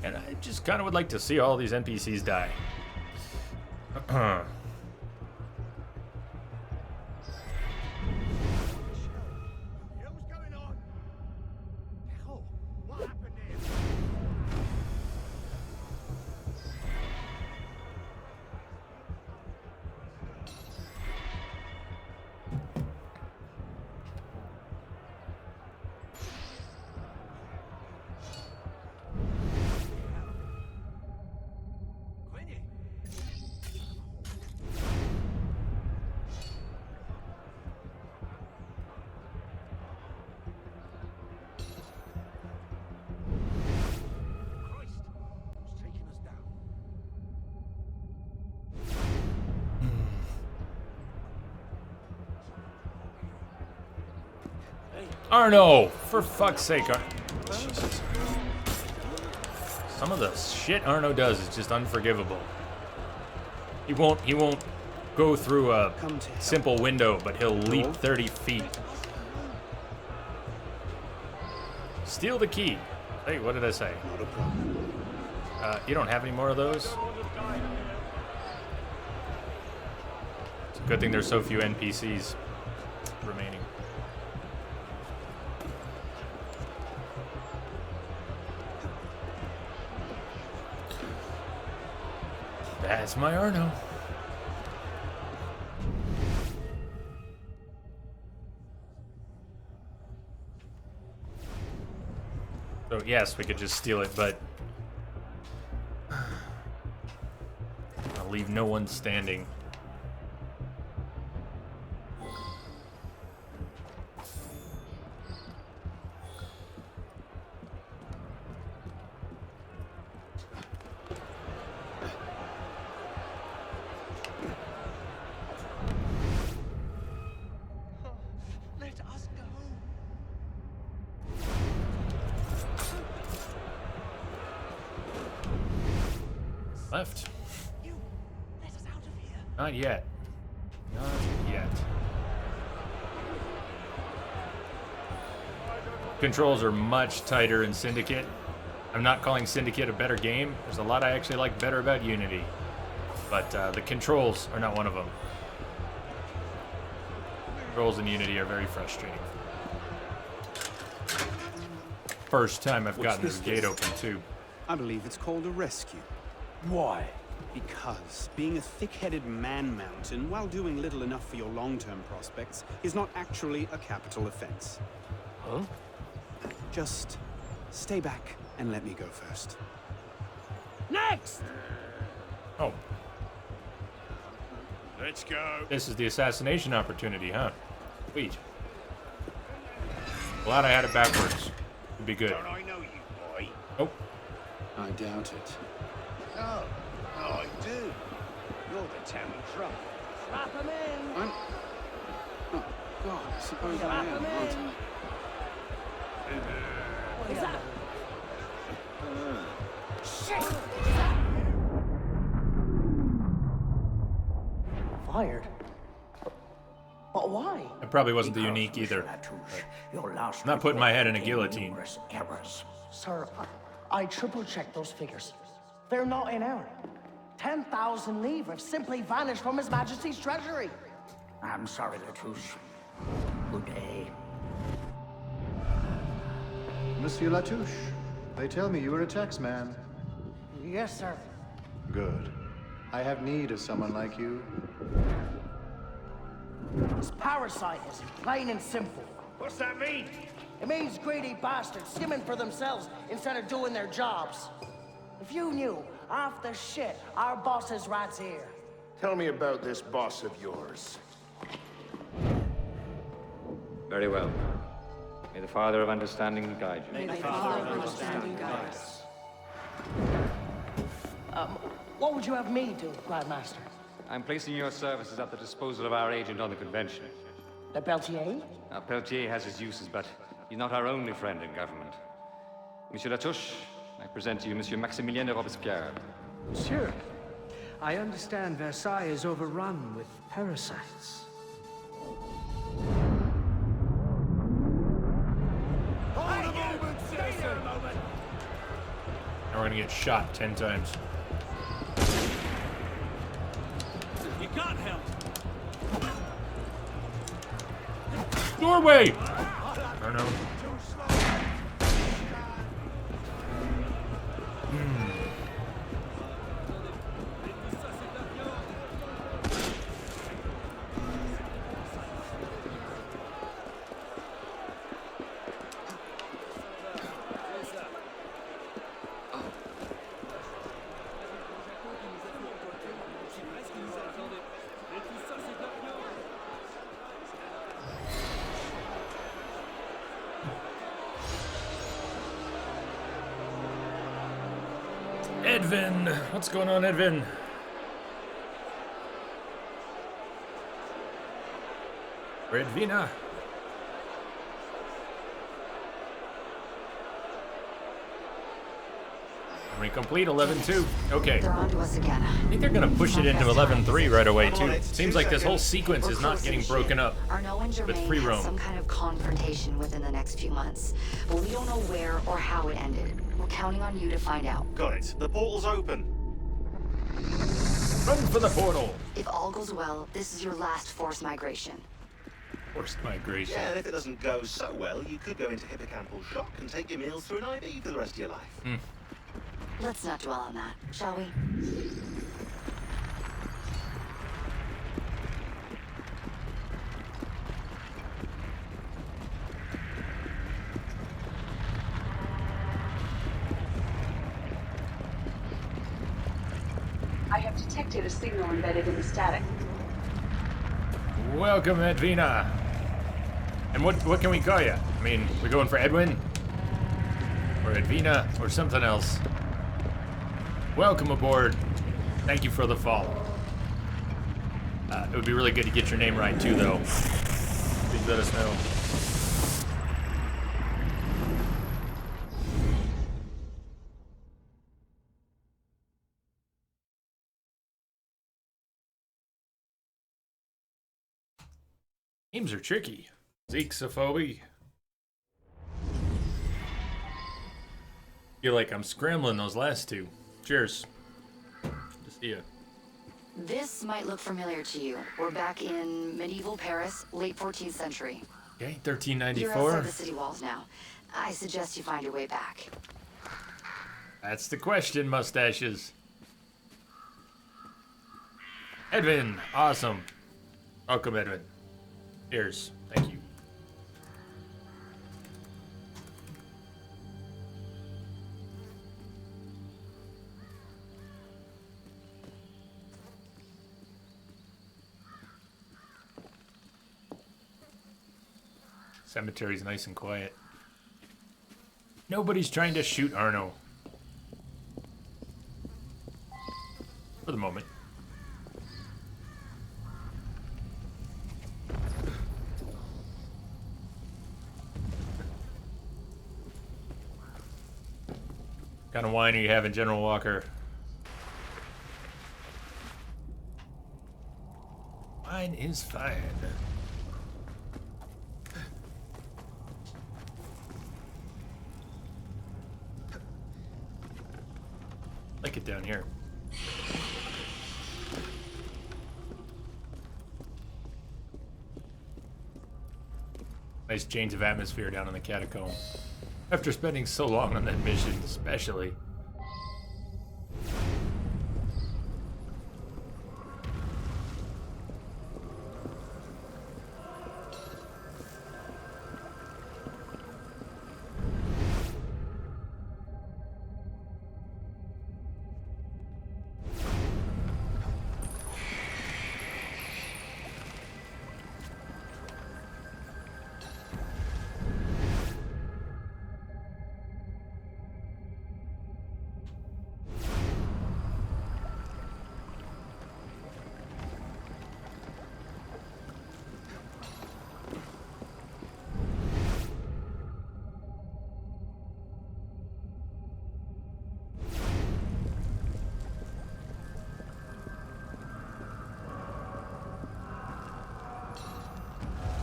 And I just kind of would like to see all these NPCs die. What's going on? Hell, what happened here? Quinny? Christ, it's taking us down. Arno! For fuck's sake, Jesus. Some of the shit Arno does is just unforgivable. He won't go through a simple window, but he'll leap 30 feet. Steal the key. Hey, what did I say? Not a problem. You don't have any more of those? It's a good thing there's so few NPCs remaining. That's my Arno. So yes, we could just steal it, but I'll leave no one standing. Let us go. Left. You let us out of here. Not yet. Not yet. Controls are much tighter in Syndicate. I'm not calling Syndicate a better game. There's a lot I actually like better about Unity. But the controls are not one of them. Controls in Unity are very frustrating. First time I've gotten this gate open too. I believe it's called a rescue. Why? Because being a thick-headed man-mountain while doing little enough for your long-term prospects is not actually a capital offense. Huh? Just Stay back and let me go first. Next! Oh, Let's go. this is the assassination opportunity, huh? Sweet. Glad I had it backwards. It'd be good. Don't I know you, boy? Oh, I doubt it. No, I do. You're the town truck. Strap him in! I'm... Oh, God, I suppose I Strap am, him aren't in! I? What is that? Fired? But why? that probably wasn't the unique either. Your last I'm not putting my head in a report guillotine. numerous errors. Sir, I triple-checked those figures. They're not in error. 10,000 livres have simply vanished from His Majesty's treasury. I'm sorry, Latouche. Good day. Monsieur Latouche, they tell me you are a taxman. Yes, sir. Good. I have need of someone like you. It's parasitism, plain and simple. What's that mean? It means greedy bastards skimming for themselves instead of doing their jobs. If you knew half the shit our bosses rats here. Tell me about this boss of yours. Very well. May the Father of Understanding guide you. What would you have me do, Grandmaster? I'm placing your services at the disposal of our agent on the convention. Le Peltier? Now, Peltier has his uses, but he's not our only friend in government. Monsieur Latouche, I present to you Monsieur Maximilien de Robespierre. Monsieur, I understand Versailles is overrun with parasites. Now we're gonna get shot 10 times. You can't help. Doorway! I don't know. Edvin! What's going on, Edvin? Or Edvina? We complete 11-2. Okay. They're on to us again. I think they're gonna push it into 11-3 right away too. Seems like this whole sequence is not getting broken up Arnaud and with Germain free had roam. some kind of confrontation within the next few months, but we don't know where or how it ended. We're counting on you to find out. Got it. The portal's open. Run for the portal! If all goes well, this is your last forced migration. Forced migration. Yeah, and if it doesn't go so well, you could go into hippocampal shock and take your meals through an IV for the rest of your life. Let's not dwell on that, shall we? I have detected a signal embedded in the static. Welcome, Edvina. And what can we call you? I mean, we going for Edwin? Or Edvina? Or something else? Welcome aboard. Thank you for the follow. It would be really good to get your name right too, though. Please let us know. Names are tricky. Zeke Safobi. Feel like I'm scrambling those last two. Cheers. Good to see ya. This might look familiar to you. We're back in medieval Paris, late 14th century. Okay, You're 1394. outside the city walls now. I suggest you find your way back. That's the question, mustaches. Edwin, awesome. Welcome, Edwin. Cheers. Thank you. Cemetery's nice and quiet. Nobody's trying to shoot Arno. For the moment. What kind of wine are you having, General Walker? Wine is fine. Like it down here. Nice change of atmosphere down in the catacomb. After spending so long on that mission, especially.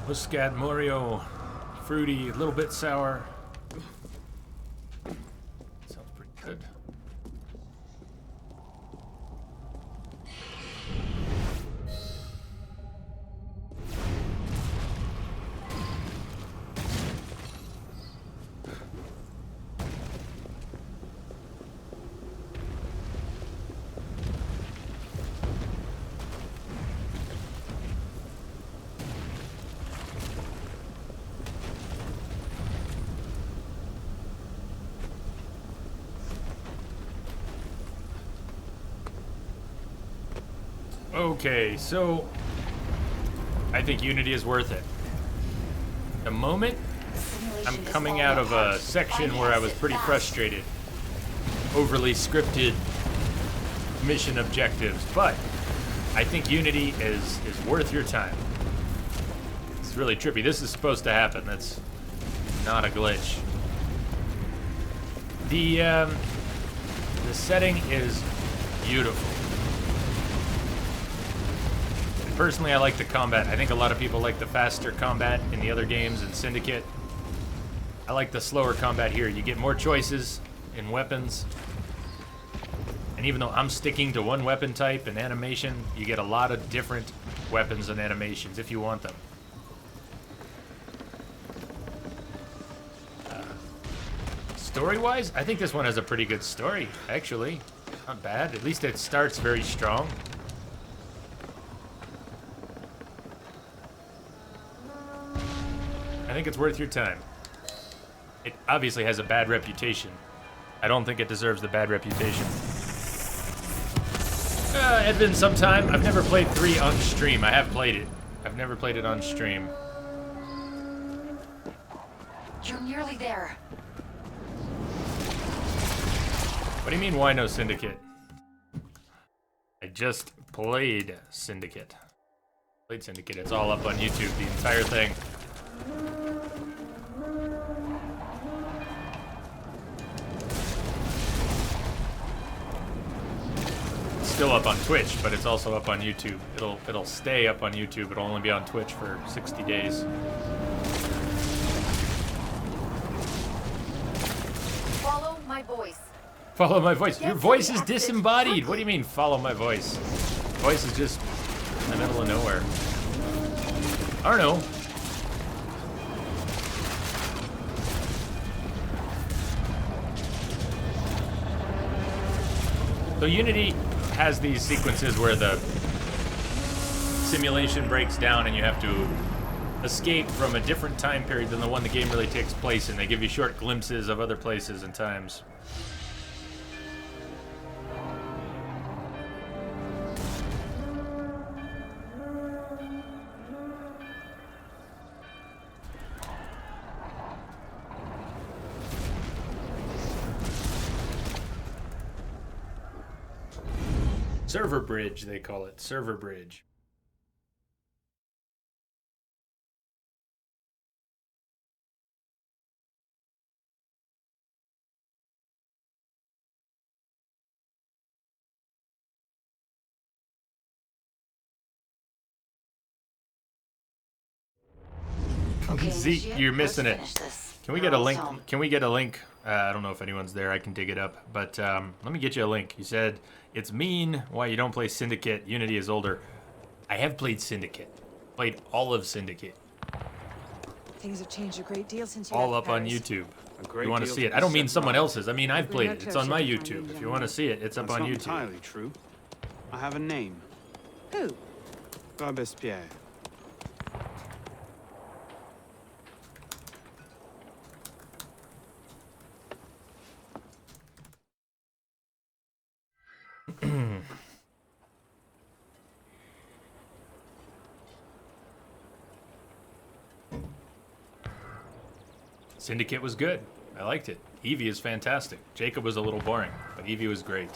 Muscat Morio, fruity, a little bit sour. Sounds pretty good. Okay, so I think Unity is worth it. The moment I'm coming out of a section where I was pretty frustrated. Overly scripted mission objectives, but I think Unity is worth your time. It's really trippy. This is supposed to happen. That's not a glitch. The setting is beautiful. Personally, I like the combat. I think a lot of people like the faster combat in the other games and Syndicate. I like the slower combat here. You get more choices in weapons. And even though I'm sticking to one weapon type and animation, you get a lot of different weapons and animations if you want them. Story-wise, I think this one has a pretty good story, actually. Not bad. At least it starts very strong. I think it's worth your time. It obviously has a bad reputation. I don't think it deserves the bad reputation. It's been some time. I've never played 3 on stream. I have played it. I've never played it on stream. You're nearly there. What do you mean, why no Syndicate? I just played Syndicate. Played Syndicate. It's all up on YouTube, the entire thing. Still up on Twitch, but it's also up on YouTube. It'll stay up on YouTube. It'll only be on Twitch for 60 days. Follow my voice. Follow my voice. Your voice is disembodied. What do you mean, follow my voice? Voice is just in the middle of nowhere. I don't know. So Unity has these sequences where the simulation breaks down and you have to escape from a different time period than the one the game really takes place in. They give you short glimpses of other places and times. Server bridge, they call it. Server bridge. Okay, Zeke, Initiate, you're missing it. let's finish this. Can we You're get a almost link? home. Can we get a link? I don't know if anyone's there. I can dig it up. But let me get you a link. You said, it's mean why you don't play Syndicate. Unity is older. I have played Syndicate. Played all of Syndicate. Things have changed a great deal since you All left up on Paris. YouTube. A great You want to deal see it. to I don't be mean set someone right. else's. I mean, I've played not it. It's on my close to YouTube. finding If you want to see it, it's up That's on not YouTube. entirely true. I have a name. Who? Robespierre. Syndicate was good. I liked it. Evie is fantastic. Jacob was a little boring, but Evie was great.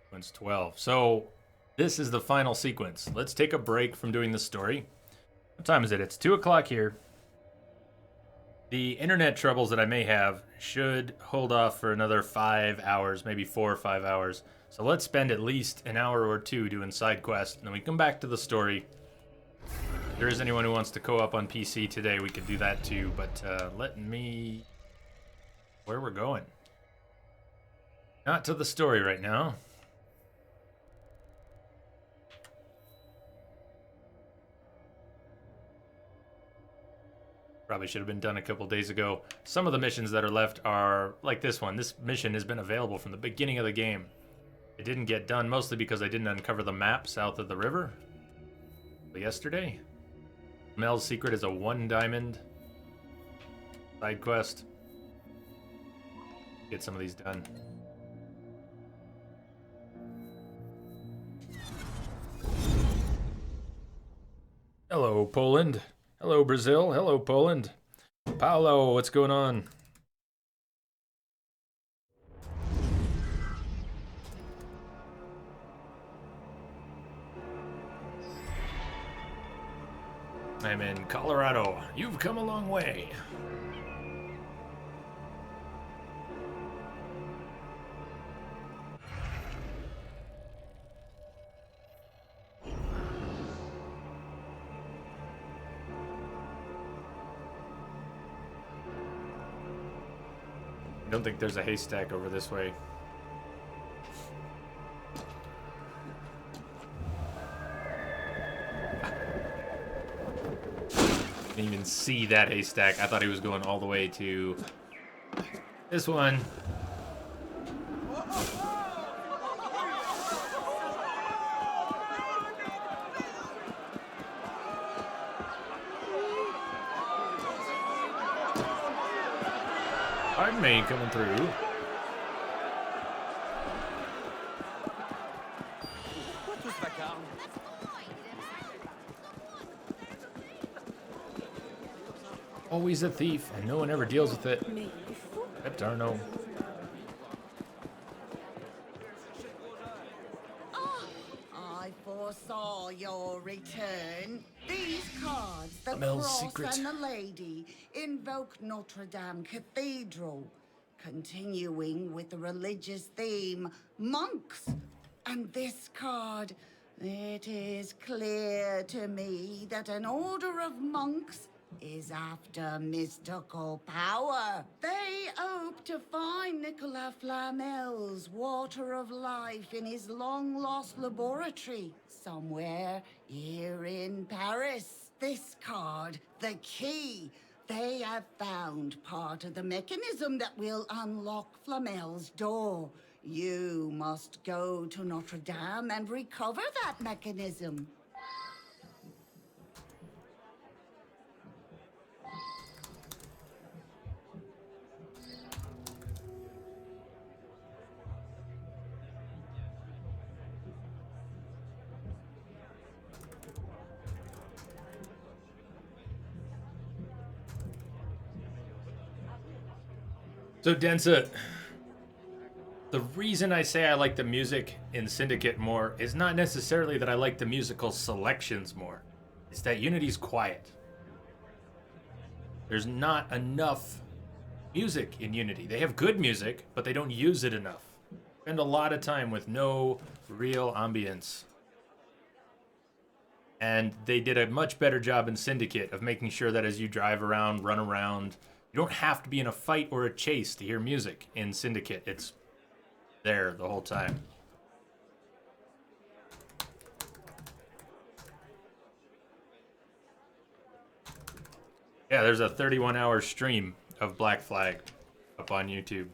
Sequence 12. So, this is the final sequence. Let's take a break from doing the story. What time is it? It's 2 o'clock here. The internet troubles that I may have should hold off for another 5 hours, maybe 4 or 5 hours. So let's spend at least an hour or two doing side quests, and then we come back to the story. If there is anyone who wants to co-op on PC today, we could do that too, but let me... Where we're going? Not to the story right now. Probably should have been done a couple days ago. Some of the missions that are left are like this one. This mission has been available from the beginning of the game. It didn't get done mostly because I didn't uncover the map south of the river yesterday. Mel's Secret is a 1 diamond side quest. Get some of these done. Hello, Poland. Hello, Brazil. Hello, Poland. Paolo, what's going on? I'm in Colorado. You've come a long way. I don't think there's a haystack over this way. Didn't even see that haystack. I thought he was going all the way to this one. Pardon me, coming through. Always a thief, and no one ever deals with it. Except Arno. I foresaw your return. These cards, the Mel's cross Secret. and the lady, invoke Notre Dame Cathedral, continuing with the religious theme, monks. And this card, it is clear to me that an order of monks is after mystical power. They hope to find Nicolas Flamel's water of life in his long-lost laboratory somewhere here in Paris. This card, the key, they have found part of the mechanism that will unlock Flamel's door. You must go to Notre Dame and recover that mechanism. So Densa, the reason I say I like the music in Syndicate more is not necessarily that I like the musical selections more. It's that Unity's quiet. There's not enough music in Unity. They have good music, but they don't use it enough. Spend a lot of time with no real ambience. And they did a much better job in Syndicate of making sure that as you drive around, run around, you don't have to be in a fight or a chase to hear music in Syndicate. It's there the whole time. Yeah, there's a 31-hour stream of Black Flag up on YouTube.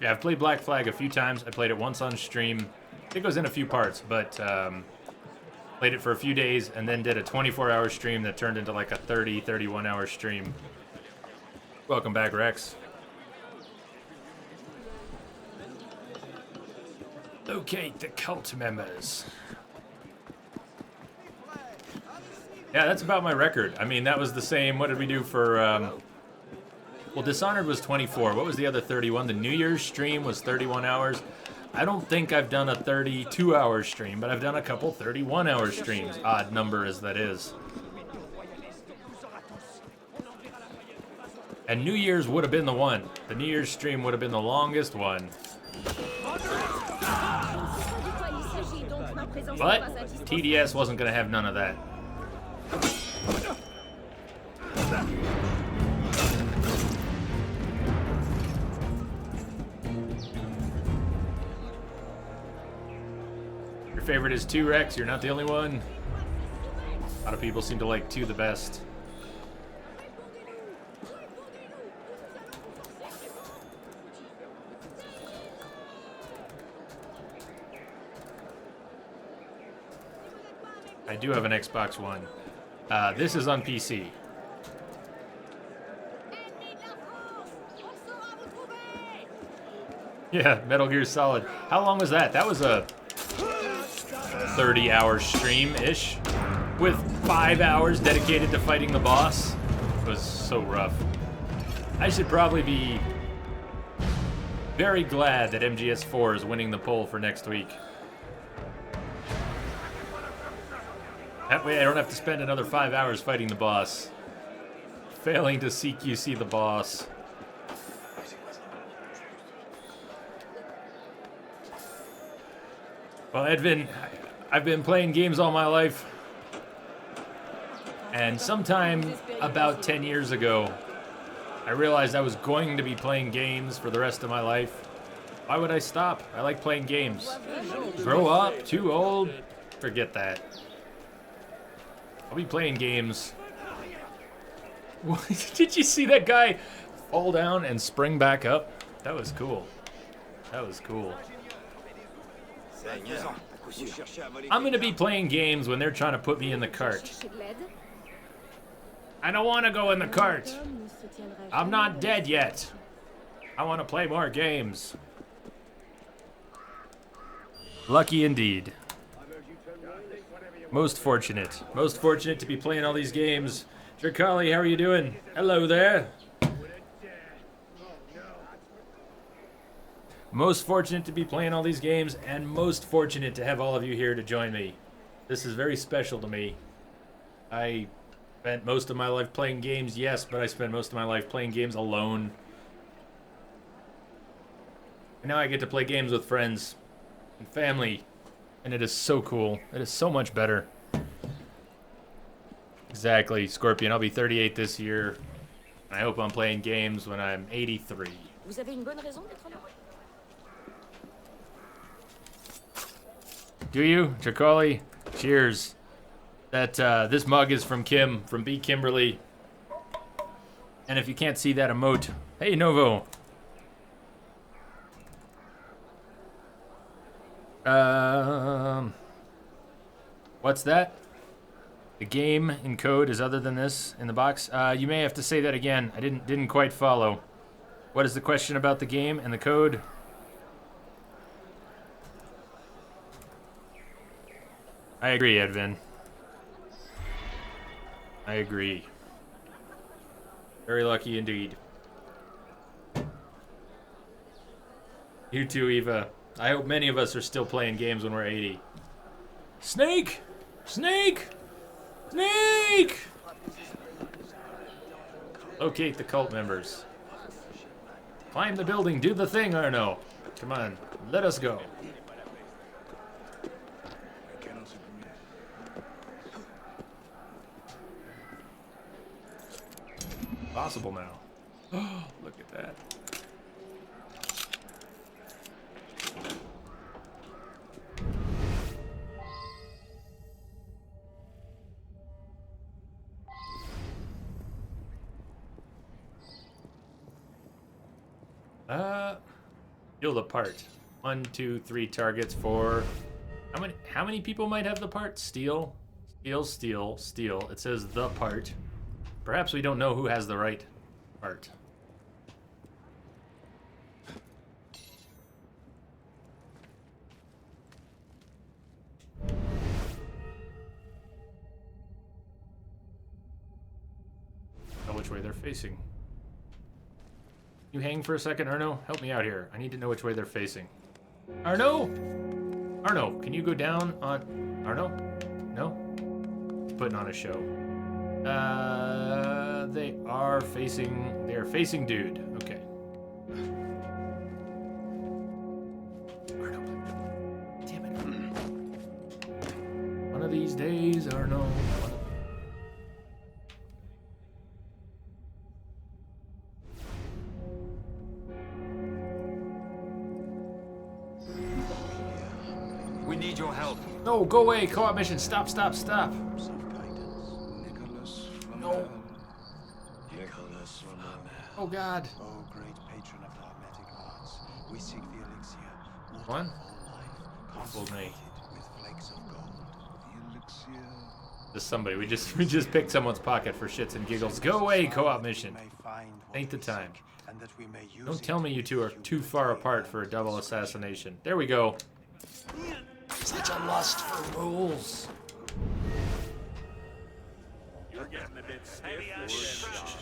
Yeah, I've played Black Flag a few times. I played it once on stream. It goes in a few parts, but played it for a few days and then did a 24-hour stream that turned into like a 31-hour stream. Welcome back, Rex. Locate the cult members. Yeah, that's about my record. I mean, that was the same. What did we do for... well, Dishonored was 24. What was the other 31? The New Year's stream was 31 hours. I don't think I've done a 32-hour stream, but I've done a couple 31-hour streams. Odd number as that is. And New Year's would have been the one. The New Year's stream would have been the longest one. But TDS wasn't going to have none of that. Your favorite is 2, Rex. You're not the only one. A lot of people seem to like 2 the best. I do have an Xbox One. This is on PC. Yeah, Metal Gear Solid. How long was that? That was a 30-hour stream-ish with 5 hours dedicated to fighting the boss. It was so rough. I should probably be very glad that MGS4 is winning the poll for next week. That way I don't have to spend another 5 hours fighting the boss. Failing to CQC the boss. Well, Edvin, I've been playing games all my life. And sometime about 10 years ago, I realized I was going to be playing games for the rest of my life. Why would I stop? I like playing games. Grow up? Too old? Forget that. I'll be playing games. Did you see that guy fall down and spring back up? That was cool. That was cool. I'm gonna be playing games when they're trying to put me in the cart. I don't want to go in the cart. I'm not dead yet. I want to play more games. Lucky indeed. Most fortunate. Most fortunate to be playing all these games. Drakali, how are you doing? Hello there. Most fortunate to be playing all these games, and most fortunate to have all of you here to join me. This is very special to me. I spent most of my life playing games, yes, but I spent most of my life playing games alone. And now I get to play games with friends and family, and it is so cool. It is so much better. Exactly, Scorpion. I'll be 38 this year. I hope I'm playing games when I'm 83. Vous avez une bonne raison d'être là? Do you, Chakali? Cheers. That this mug is from Kim, from B. Kimberly. And if you can't see that emote, hey Novo. What's that? The game in code is other than this in the box. You may have to say that again. I didn't quite follow. What is the question about the game and the code? I agree, Edvin. I agree. Very lucky indeed. You too, Eva. I hope many of us are still playing games when we're 80. Snake! Snake! Snake! Locate the cult members. Climb the building, do the thing, Arno. Come on, let us go. Possible now. Oh, look at that. Heal the part. 1, 2, 3 targets for how many people might have the part? Steal, steal, steal, steal. It says the part. Perhaps we don't know who has the right part. Know which way they're facing. You hang for a second, Arno? Help me out here. I need to know which way they're facing. Arno? Arno, can you go down on... Arno? No? He's putting on a show. They are facing dude. Okay. Arno, damn it. One of these days, Arno. We need your help. No, go away. Co-op mission. Stop, stop, stop. No. Oh, God. Oh, great patron of the hermetic arts, we seek the elixir. One? Consecrated me. with flakes of gold. The elixir. Just somebody. We just picked someone's pocket for shits and giggles. Go away, co-op mission. Ain't the time. And that we may use Don't tell me you two are too far apart for a double assassination. There we go. Such a lust for rules. You're getting a bit stiff.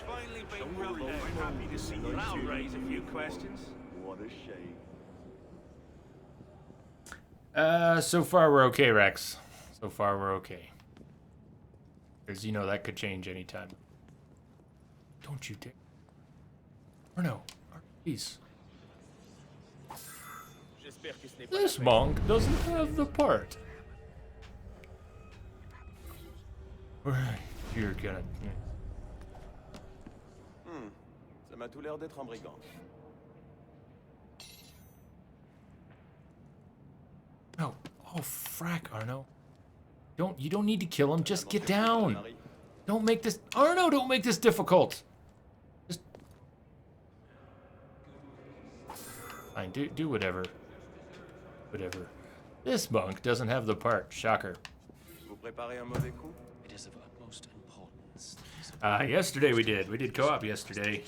Finally been brought down. Happy to see you. I'll raise a few questions. What a shame. So far we're okay, Rex. So far we're okay. Because you know that could change anytime. Don't you dare. Or no. Please. This monk doesn't have the part. Right, you're gonna... Ça m'a tout l'air d'être un brigand. No. Oh, frack, Arno. You don't need to kill him. Just get down. Don't make this... Arno, don't make this difficult. Just... Fine, do whatever. Whatever. This monk doesn't have the part. Shocker. Vous préparez un mauvais coup? It is of utmost importance. Yesterday we did. We did co-op yesterday.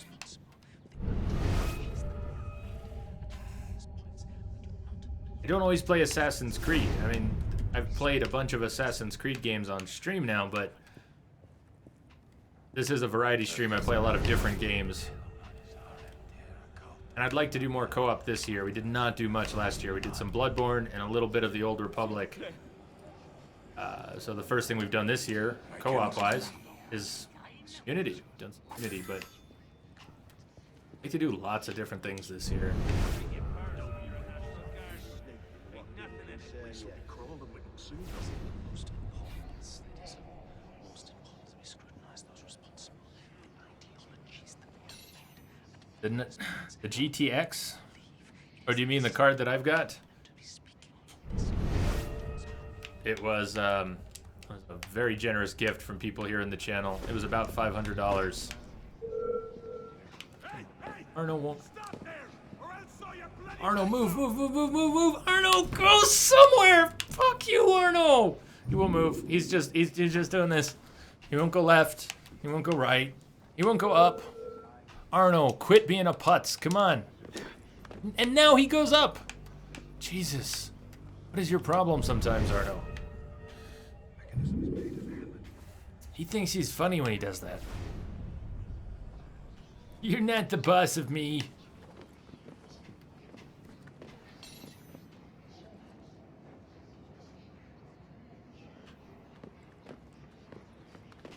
I don't always play Assassin's Creed. I mean, I've played a bunch of Assassin's Creed games on stream now, but this is a variety stream. I play a lot of different games. And I'd like to do more co-op this year. We did not do much last year. We did some Bloodborne and a little bit of the Old Republic. So the first thing we've done this year, co-op-wise, is Unity. We've done some Unity, but I like to do lots of different things this year. The GTX? Or do you mean the card that I've got? It was a very generous gift from people here in the channel. It was about $500. Arno won't. Arno, move. Arno, go somewhere. Fuck you, Arno. He won't move. He's just doing this. He won't go left. He won't go right. He won't go up. Arno, quit being a putz. Come on. And now he goes up. Jesus. What is your problem sometimes, Arno? He thinks he's funny when he does that. You're not the boss of me.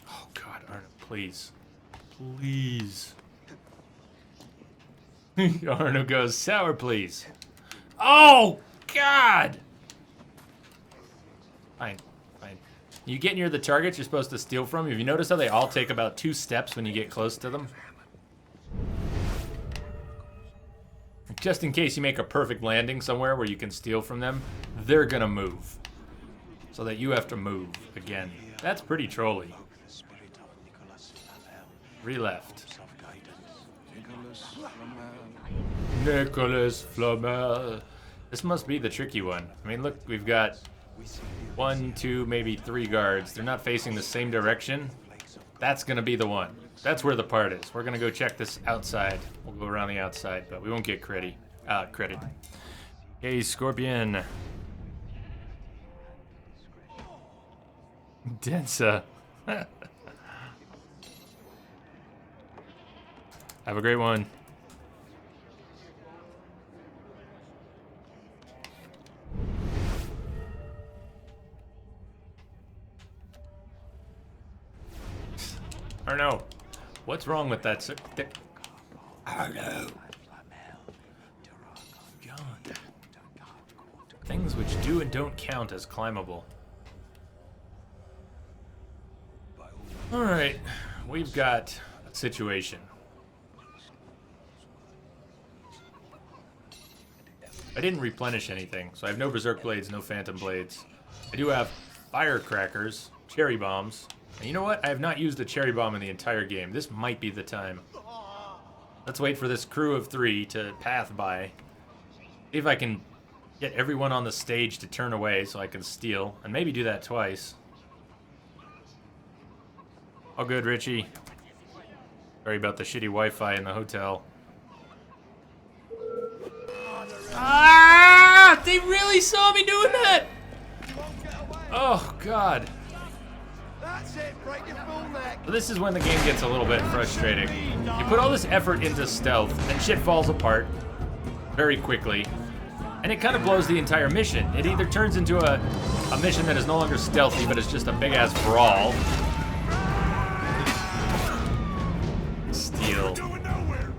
Oh God, Arno, please. Please. Arno goes, sour please. Oh God! Fine, fine. You get near the targets you're supposed to steal from. Have you noticed how they all take about 2 steps when you get close to them? Just in case you make a perfect landing somewhere where you can steal from them, they're gonna move. So that you have to move again. That's pretty trolly. 3 left. Nicholas Flamel. This must be the tricky one. I mean, look, we've got 1, 2, maybe 3 guards. They're not facing the same direction. That's gonna be the one. That's where the part is. We're gonna go check this outside. We'll go around the outside, but we won't get credit. Hey, Scorpion. Densa. Have a great one. Or no. What's wrong with that? I don't know. God. Things which do and don't count as climbable. Alright. We've got a situation. I didn't replenish anything, so I have no Berserk Blades, no Phantom Blades. I do have Firecrackers, Cherry Bombs. And you know what? I have not used a Cherry Bomb in the entire game. This might be the time. Let's wait for this crew of 3 to path by. See if I can get everyone on the stage to turn away so I can steal. And maybe do that twice. All good, Richie. Sorry about the shitty Wi-Fi in the hotel. Ah! They really saw me doing that! Oh, God. So this is when the game gets a little bit frustrating. You put all this effort into stealth, and shit falls apart very quickly. And it kind of blows the entire mission. It either turns into a mission that is no longer stealthy, but it's just a big-ass brawl. Steal.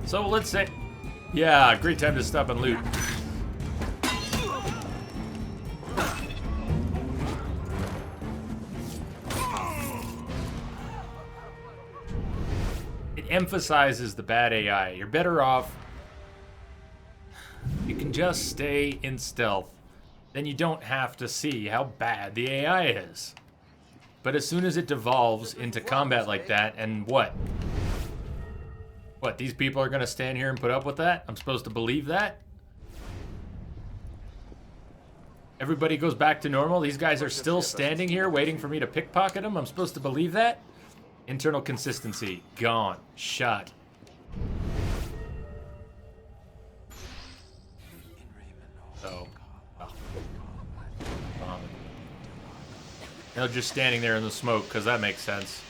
So let's say... Yeah, great time to stop and loot. Emphasizes the bad AI. You're better off. You can just stay in stealth. Then you don't have to see how bad the AI is. But as soon as it devolves into combat like that, and what? What, these people are gonna stand here and put up with that? I'm supposed to believe that? Everybody goes back to normal? These guys are still standing here waiting for me to pickpocket them? I'm supposed to believe that? Internal consistency, gone, shot. So, they're just standing there in the smoke, because that makes sense.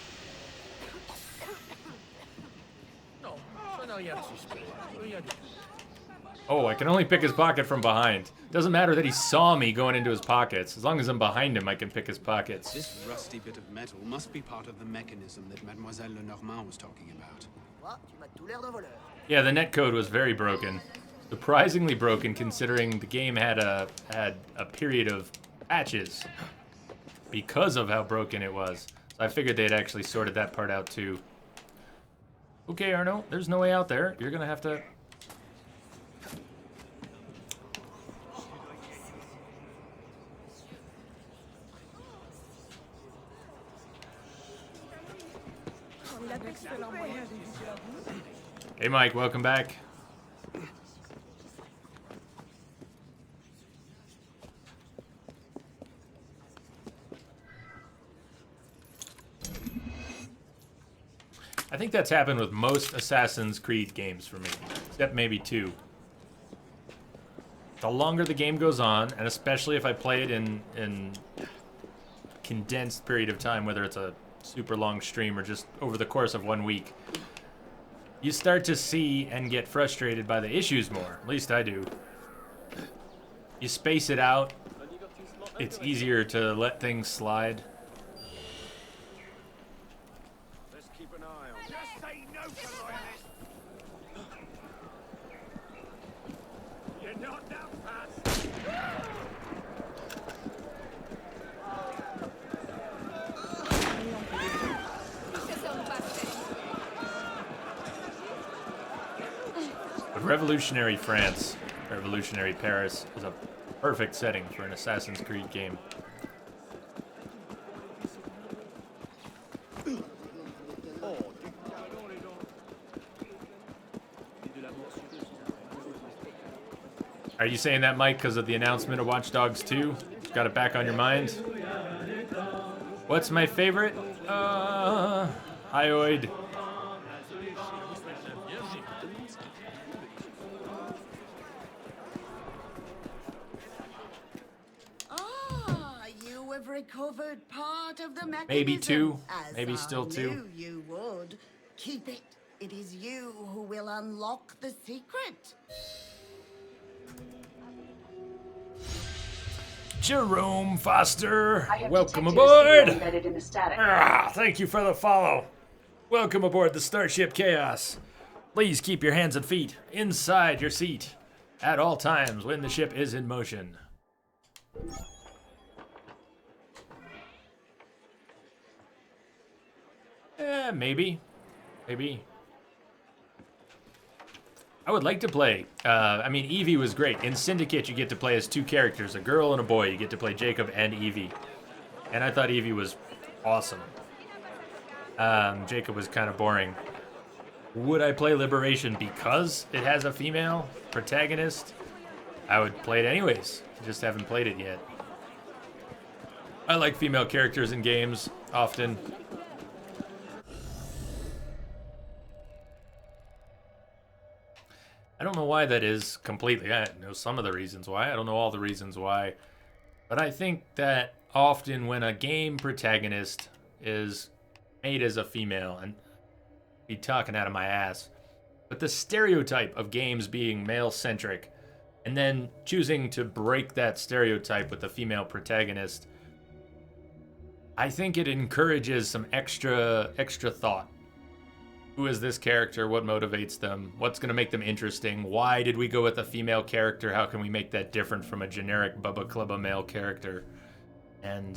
Oh, I can only pick his pocket from behind. Doesn't matter that he saw me going into his pockets. As long as I'm behind him, I can pick his pockets. This rusty bit of metal must be part of the mechanism that Mademoiselle Lenormand was talking about. Yeah, the netcode was very broken. Surprisingly broken, considering the game had a period of patches because of how broken it was. So I figured they'd actually sorted that part out too. Okay, Arno, there's no way out there. You're gonna have to... Hey Mike, welcome back. I think that's happened with most Assassin's Creed games for me, except maybe 2. The longer the game goes on, and especially if I play it in condensed period of time, whether it's a super long stream or just over the course of 1 week, you start to see and get frustrated by the issues more. At least I do. You space it out. It's easier to let things slide. Let's keep an eye on. Just say no to loyalists. You're not that fast. But revolutionary France, revolutionary Paris is a perfect setting for an Assassin's Creed game. Are you saying that, Mike, because of the announcement of Watch Dogs 2? Got it back on your mind? What's my favorite? Hyoid. You have recovered part of the mechanism. Maybe 2. As Maybe still 2. I knew you would. Keep it. It is you who will unlock the secret. Jerome Foster, welcome detected a signal aboard! embedded in the static. Thank you for the follow. Welcome aboard the Starship Chaos. Please keep your hands and feet inside your seat at all times when the ship is in motion. Maybe. Maybe. I would like to play. I mean, Evie was great. In Syndicate, you get to play as 2 characters, a girl and a boy. You get to play Jacob and Evie. And I thought Evie was awesome. Jacob was kind of boring. Would I play Liberation because it has a female protagonist? I would play it anyways. Just haven't played it yet. I like female characters in games, often. I don't know why that is completely. I know some of the reasons why. I don't know all the reasons why. But I think that often when a game protagonist is made as a female, and be talking out of my ass, but the stereotype of games being male-centric, and then choosing to break that stereotype with a female protagonist, I think it encourages some extra thought. Who is this character? What motivates them? What's going to make them interesting? Why did we go with a female character? How can we make that different from a generic Bubba Clubba male character? And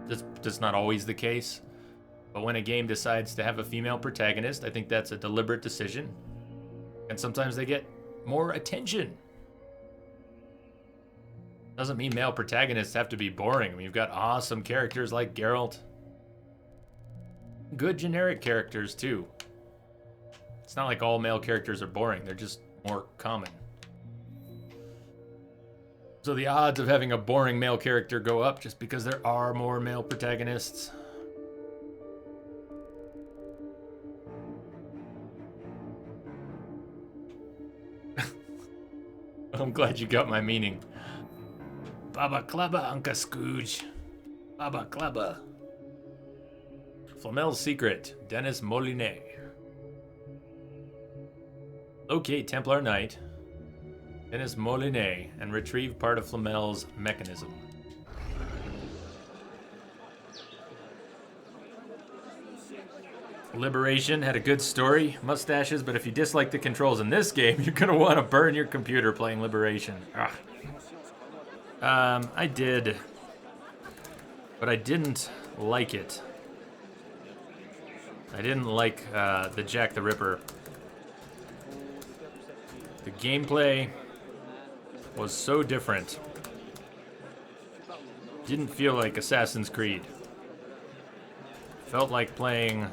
that's not always the case. But when a game decides to have a female protagonist, I think that's a deliberate decision. And sometimes they get more attention. Doesn't mean male protagonists have to be boring. I mean, you've got awesome characters like Geralt. Good generic characters, too. It's not like all male characters are boring. They're just more common. So the odds of having a boring male character go up just because there are more male protagonists. I'm glad you got my meaning. Baba Clubba, Uncle Scrooge. Baba Clubba. Flamel's Secret, Dennis Molinet. Locate Templar Knight, Dennis Molinet, and retrieve part of Flamel's mechanism. Liberation had a good story, mustaches, but if you dislike the controls in this game, you're gonna want to burn your computer playing Liberation. I did, but I didn't like it. I didn't like the Jack the Ripper. The gameplay was so different. Didn't feel like Assassin's Creed. Felt like playing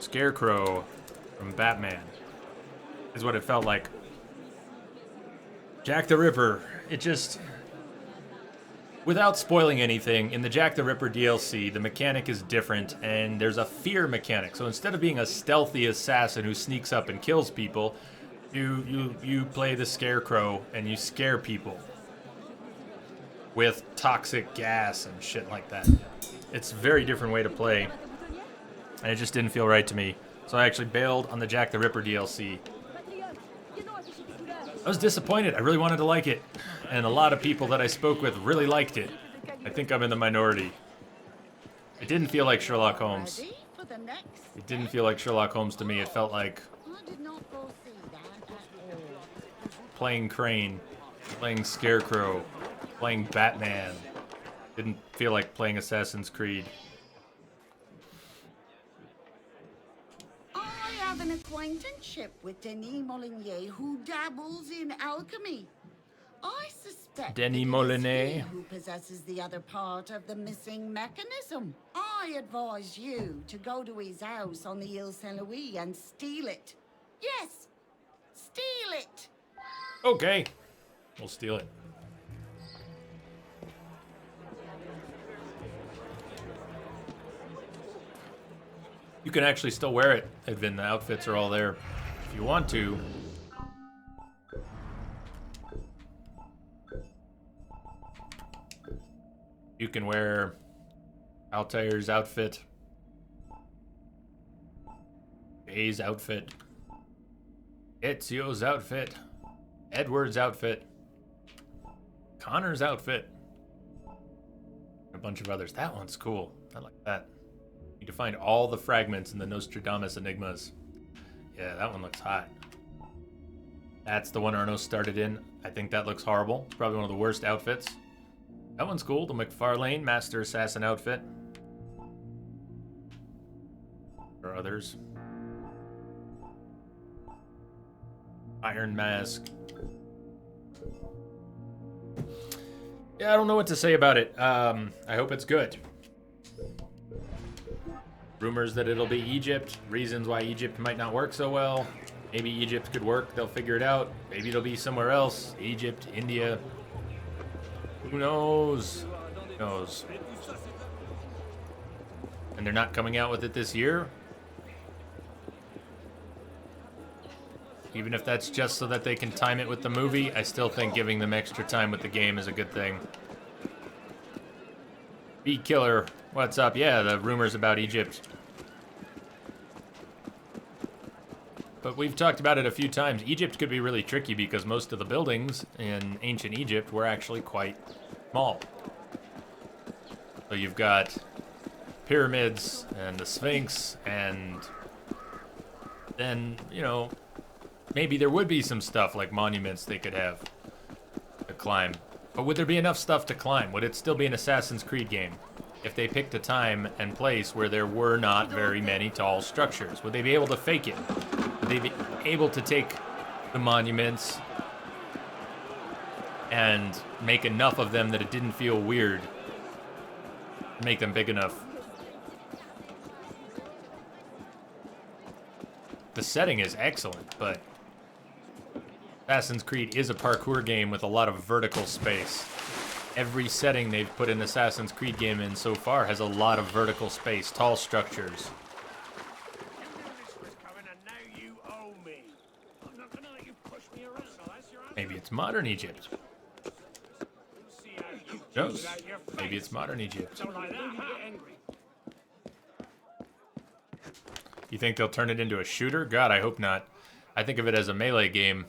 Scarecrow from Batman. Is what it felt like. Jack the Ripper, it just... Without spoiling anything, in the Jack the Ripper DLC, the mechanic is different, and there's a fear mechanic. So instead of being a stealthy assassin who sneaks up and kills people, you play the Scarecrow and you scare people with toxic gas and shit like that. It's a very different way to play. and it just didn't feel right to me. So I actually bailed on the Jack the Ripper DLC. I was disappointed. I really wanted to like it, and a lot of people that I spoke with really liked it. I think I'm in the minority. It didn't feel like Sherlock Holmes. It didn't feel like Sherlock Holmes to me. It felt like playing Crane, playing Scarecrow, playing Batman. Didn't feel like playing Assassin's Creed. I have an acquaintanceship with Denis Molyneux, who dabbles in alchemy. I suspect Denis that it is Molyneux? he who possesses the other part of the missing mechanism. I advise you to go to his house on the Ile Saint-Louis and steal it. Yes, steal it. Okay, we'll steal it. You can actually still wear it, Edvin. The outfits are all there. If you want to. You can wear Altair's outfit. Jay's outfit. Ezio's outfit. Edward's outfit. Connor's outfit. A bunch of others. That one's cool. I like that. You can find all the fragments in the Nostradamus Enigmas. Yeah, that one looks hot. That's the one Arno started in. I think that looks horrible. It's probably one of the worst outfits. That one's cool. The McFarlane Master Assassin outfit. Or others. Iron Mask. Yeah, I don't know what to say about it. I hope it's good. Rumors that it'll be Egypt. Reasons why Egypt might not work so well. Maybe Egypt could work. They'll figure it out. Maybe it'll be somewhere else. Egypt, India. Who knows? Who knows? And they're not coming out with it this year? Even if that's just so that they can time it with the movie, I still think giving them extra time with the game is a good thing. Bee Killer, what's up? Yeah, the rumors about Egypt. But we've talked about it a few times. Egypt could be really tricky because most of the buildings in ancient Egypt were actually quite small. So you've got pyramids and the Sphinx, and then, you know, maybe there would be some stuff like monuments they could have to climb. But would there be enough stuff to climb? Would it still be an Assassin's Creed game if they picked a time and place where there were not very many tall structures? Would they be able to fake it? Would they be able to take the monuments and make enough of them that it didn't feel weird? Make them big enough. The setting is excellent, but Assassin's Creed is a parkour game with a lot of vertical space. Every setting they've put an Assassin's Creed game in so far has a lot of vertical space, tall structures. Maybe it's modern Egypt. Knows? Maybe it's modern Egypt. You think they'll turn it into a shooter? God, I hope not. I think of it as a melee game.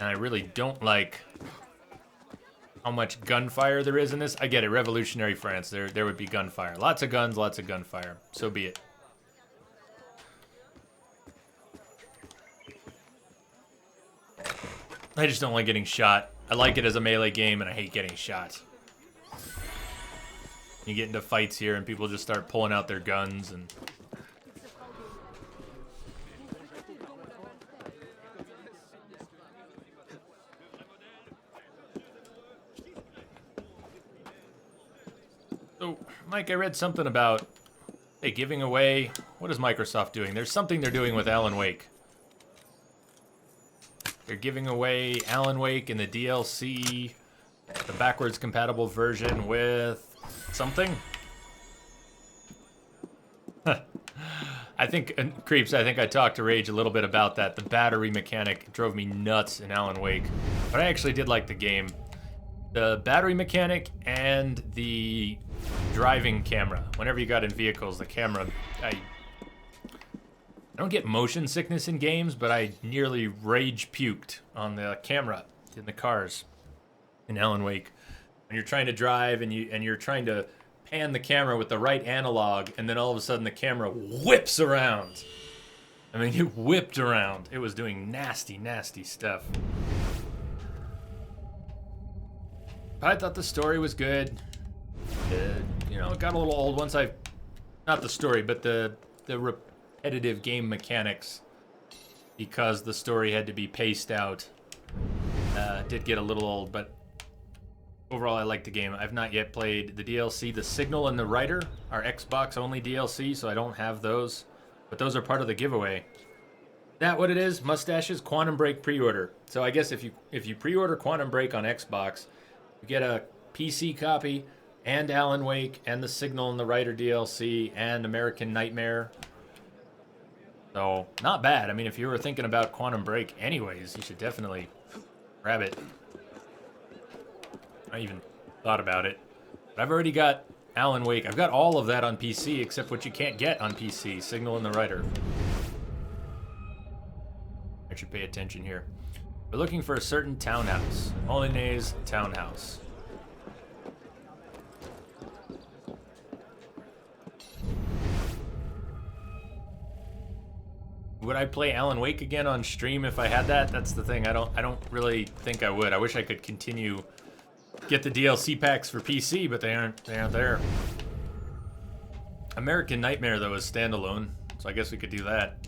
And I really don't like how much gunfire there is in this. I get it, revolutionary France, there would be gunfire. Lots of guns, lots of gunfire. So be it. I just don't like getting shot. I like it as a melee game, and I hate getting shot. You get into fights here, and people just start pulling out their guns, and... So, Mike, I read something about, hey, giving away... What is Microsoft doing? There's something they're doing with Alan Wake. They're giving away Alan Wake in the DLC, the backwards compatible version with something. I think, Creeps, I think I talked to Rage a little bit about that. The battery mechanic drove me nuts in Alan Wake, but I actually did like the game. The battery mechanic and the driving camera. Whenever you got in vehicles, the camera, I don't get motion sickness in games, but I nearly rage puked on the camera in the cars in Alan Wake. When you're trying to drive and you're trying to pan the camera with the right analog, and then all of a sudden the camera whips around. I mean, it whipped around. It was doing nasty, nasty stuff. But I thought the story was good. You know, it got a little old once not the story, but the repetitive game mechanics, because the story had to be paced out. Did get a little old, but overall I like the game. I've not yet played the DLC. The Signal and the Rider are Xbox only DLC, so I don't have those. But those are part of the giveaway. Is that what it is? Mustache's Quantum Break pre-order. So I guess if you pre-order Quantum Break on Xbox, you get a PC copy and Alan Wake and the Signal and the Rider DLC and American Nightmare. So not bad. I mean, if you were thinking about Quantum Break anyways, you should definitely grab it. I even thought about it. But I've already got Alan Wake. I've got all of that on PC except what you can't get on PC, Signal and the Rider. I should pay attention here. We're looking for a certain townhouse. Molinez Townhouse. Would I play Alan Wake again on stream if I had that? That's the thing. I don't really think I would. I wish I could continue get the DLC packs for PC, but they aren't there. American Nightmare though is standalone, so I guess we could do that.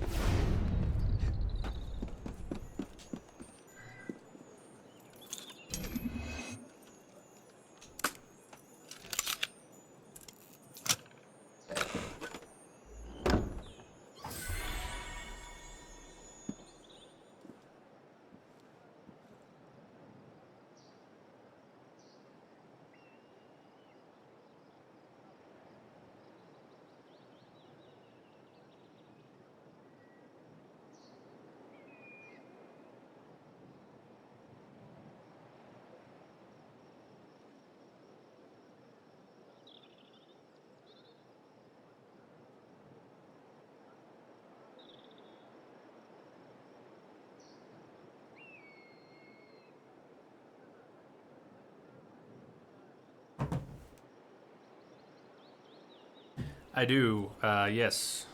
I do, yes.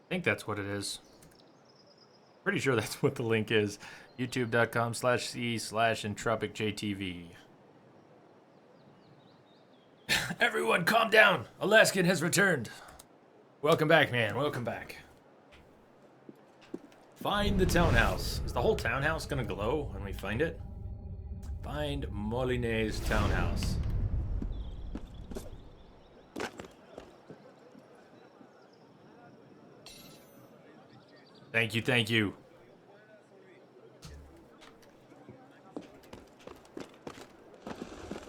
I think that's what it is. Pretty sure that's what the link is. youtube.com/c/EntropicJTV. Everyone calm down. Alaskan has returned. Welcome back, man. Welcome back. Find the townhouse. Is the whole townhouse gonna glow when we find it? Find Molinez Townhouse. Thank you, thank you.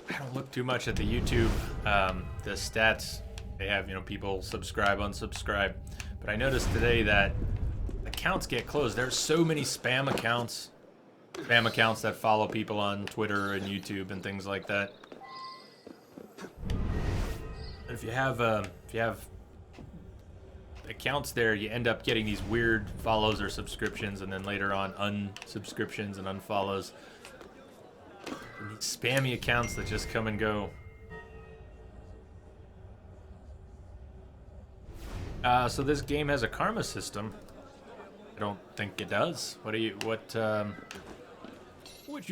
I don't look too much at the YouTube, the stats. They have, you know, people subscribe, unsubscribe. But I noticed today that accounts get closed. There's so many spam accounts that follow people on Twitter and YouTube and things like that. And if you have accounts there, you end up getting these weird follows or subscriptions, and then later on unsubscriptions and unfollows. And these spammy accounts that just come and go. So this game has a karma system. I don't think it does. What you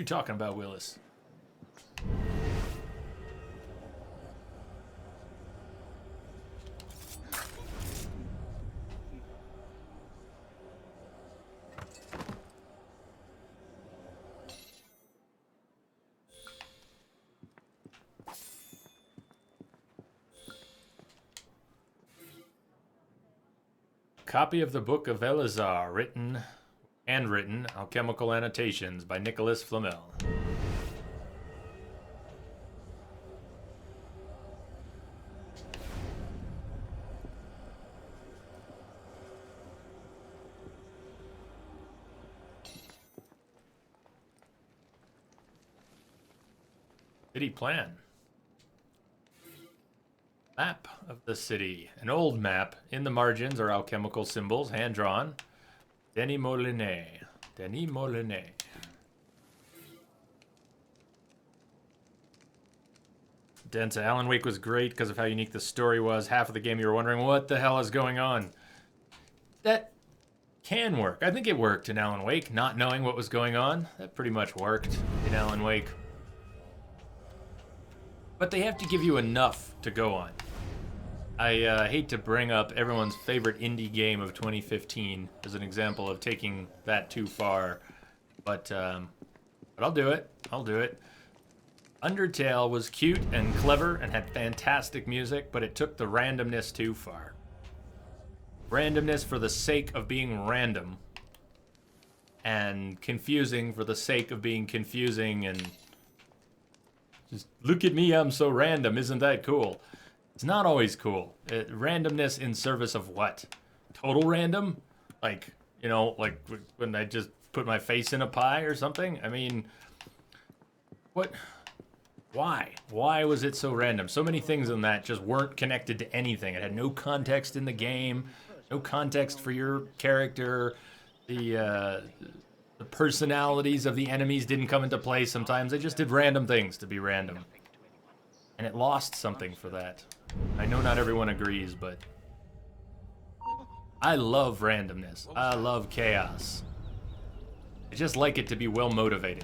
talking about, Willis? Copy of the Book of Elazar, handwritten, alchemical annotations by Nicholas Flamel. City plan. Map of the city. An old map. In the margins are alchemical symbols, hand-drawn. Denis Molinet. Denis Molinet. Densa. Alan Wake was great because of how unique the story was. Half of the game you were wondering, what the hell is going on? That can work. I think it worked in Alan Wake, not knowing what was going on. That pretty much worked in Alan Wake. But they have to give you enough to go on. I hate to bring up everyone's favorite indie game of 2015 as an example of taking that too far. But I'll do it. I'll do it. Undertale was cute and clever and had fantastic music, but it took the randomness too far. Randomness for the sake of being random. And confusing for the sake of being confusing and... just, look at me, I'm so random, isn't that cool? It's not always cool. Randomness in service of what? Total random? Like, you know, like when I just put my face in a pie or something? I mean, what... Why? Why was it so random? So many things in that just weren't connected to anything. It had no context in the game, no context for your character. The personalities of the enemies didn't come into play sometimes. They just did random things to be random. And it lost something for that. I know not everyone agrees, but I love randomness. I love chaos. I just like it to be well motivated.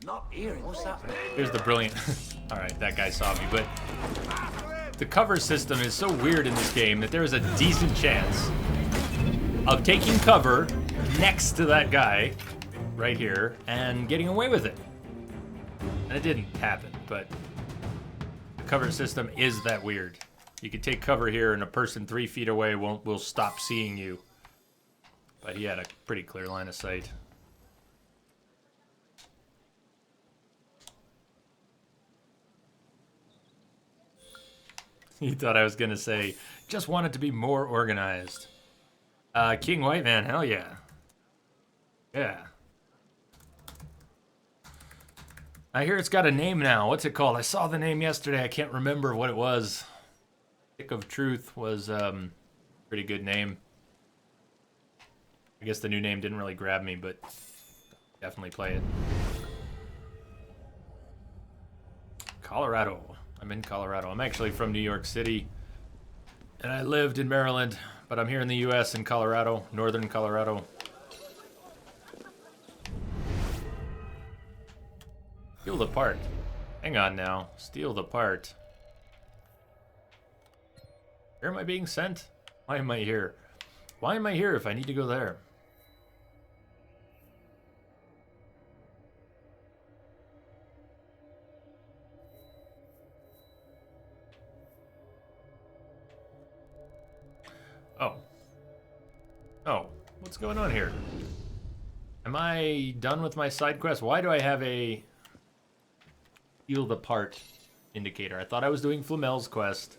Not here. What's that? Here's the brilliant... Alright, that guy saw me, but... the cover system is so weird in this game that there is a decent chance of taking cover next to that guy right here and getting away with it. And it didn't happen, but the cover system is that weird. You can take cover here and a person 3 feet away will stop seeing you. But he had a pretty clear line of sight. He thought I was gonna say, just want it to be more organized. King White Man, hell yeah. Yeah. I hear it's got a name now. What's it called? I saw the name yesterday. I can't remember what it was. Stick of Truth was pretty good name. I guess the new name didn't really grab me, but definitely play it. Colorado. I'm in Colorado. I'm actually from New York City, and I lived in Maryland, but I'm here in the U.S. in Colorado, northern Colorado. Steal the part. Hang on now. Steal the part. Where am I being sent? Why am I here? Why am I here if I need to go there? Oh. Oh, what's going on here? Am I done with my side quest? Why do I have a steal the part indicator? I thought I was doing Flamel's quest.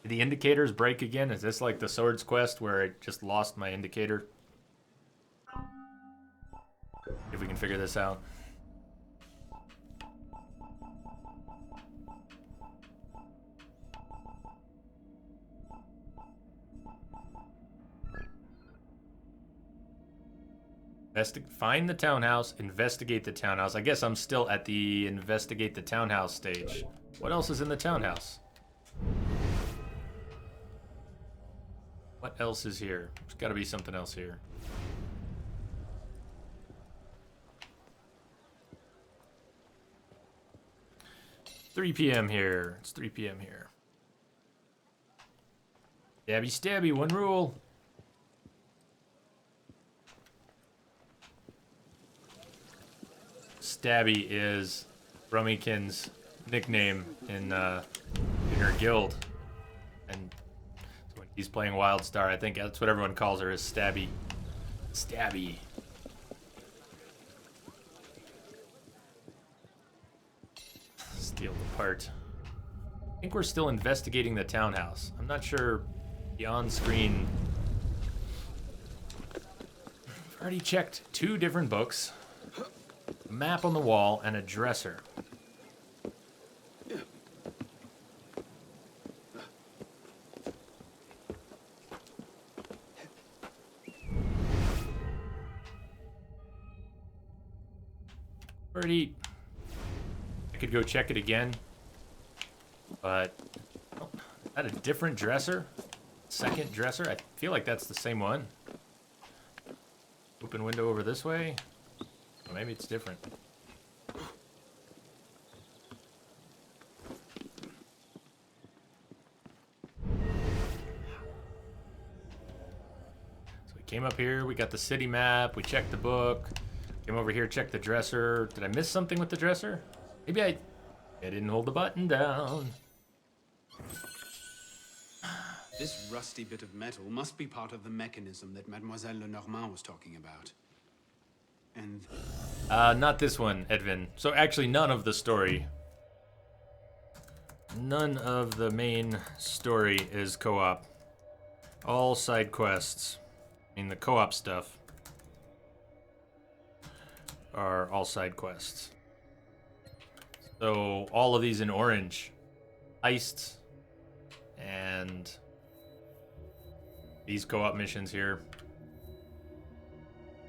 Did the indicators break again? Is this like the swords quest where I just lost my indicator? If we can figure this out. Find the townhouse, investigate the townhouse. I guess I'm still at the investigate the townhouse stage. What else is in the townhouse? What else is here? There's got to be something else here. It's 3 p.m. here. It's 3 p.m. here. Stabby stabby, one rule. Stabby is Rummikins' nickname in her guild. And when he's playing Wildstar, I think that's what everyone calls her, is Stabby. Stabby. Steal the part. I think we're still investigating the townhouse. I'm not sure the on-screen... I've already checked 2 different books, a map on the wall, and a dresser. Already... I could go check it again, but... Oh, is that a different dresser? Second dresser? I feel like that's the same one. Open window over this way? Oh, maybe it's different. So we came up here, we got the city map, we checked the book. Came over here, checked the dresser. Did I miss something with the dresser? Maybe I didn't hold the button down. This rusty bit of metal must be part of the mechanism that Mademoiselle Lenormand was talking about. And... not this one, Edvin. So actually none of the story. None of the main story is co-op. All side quests. I mean, the co-op stuff are all side quests. So all of these in orange. Heists. And these co-op missions here.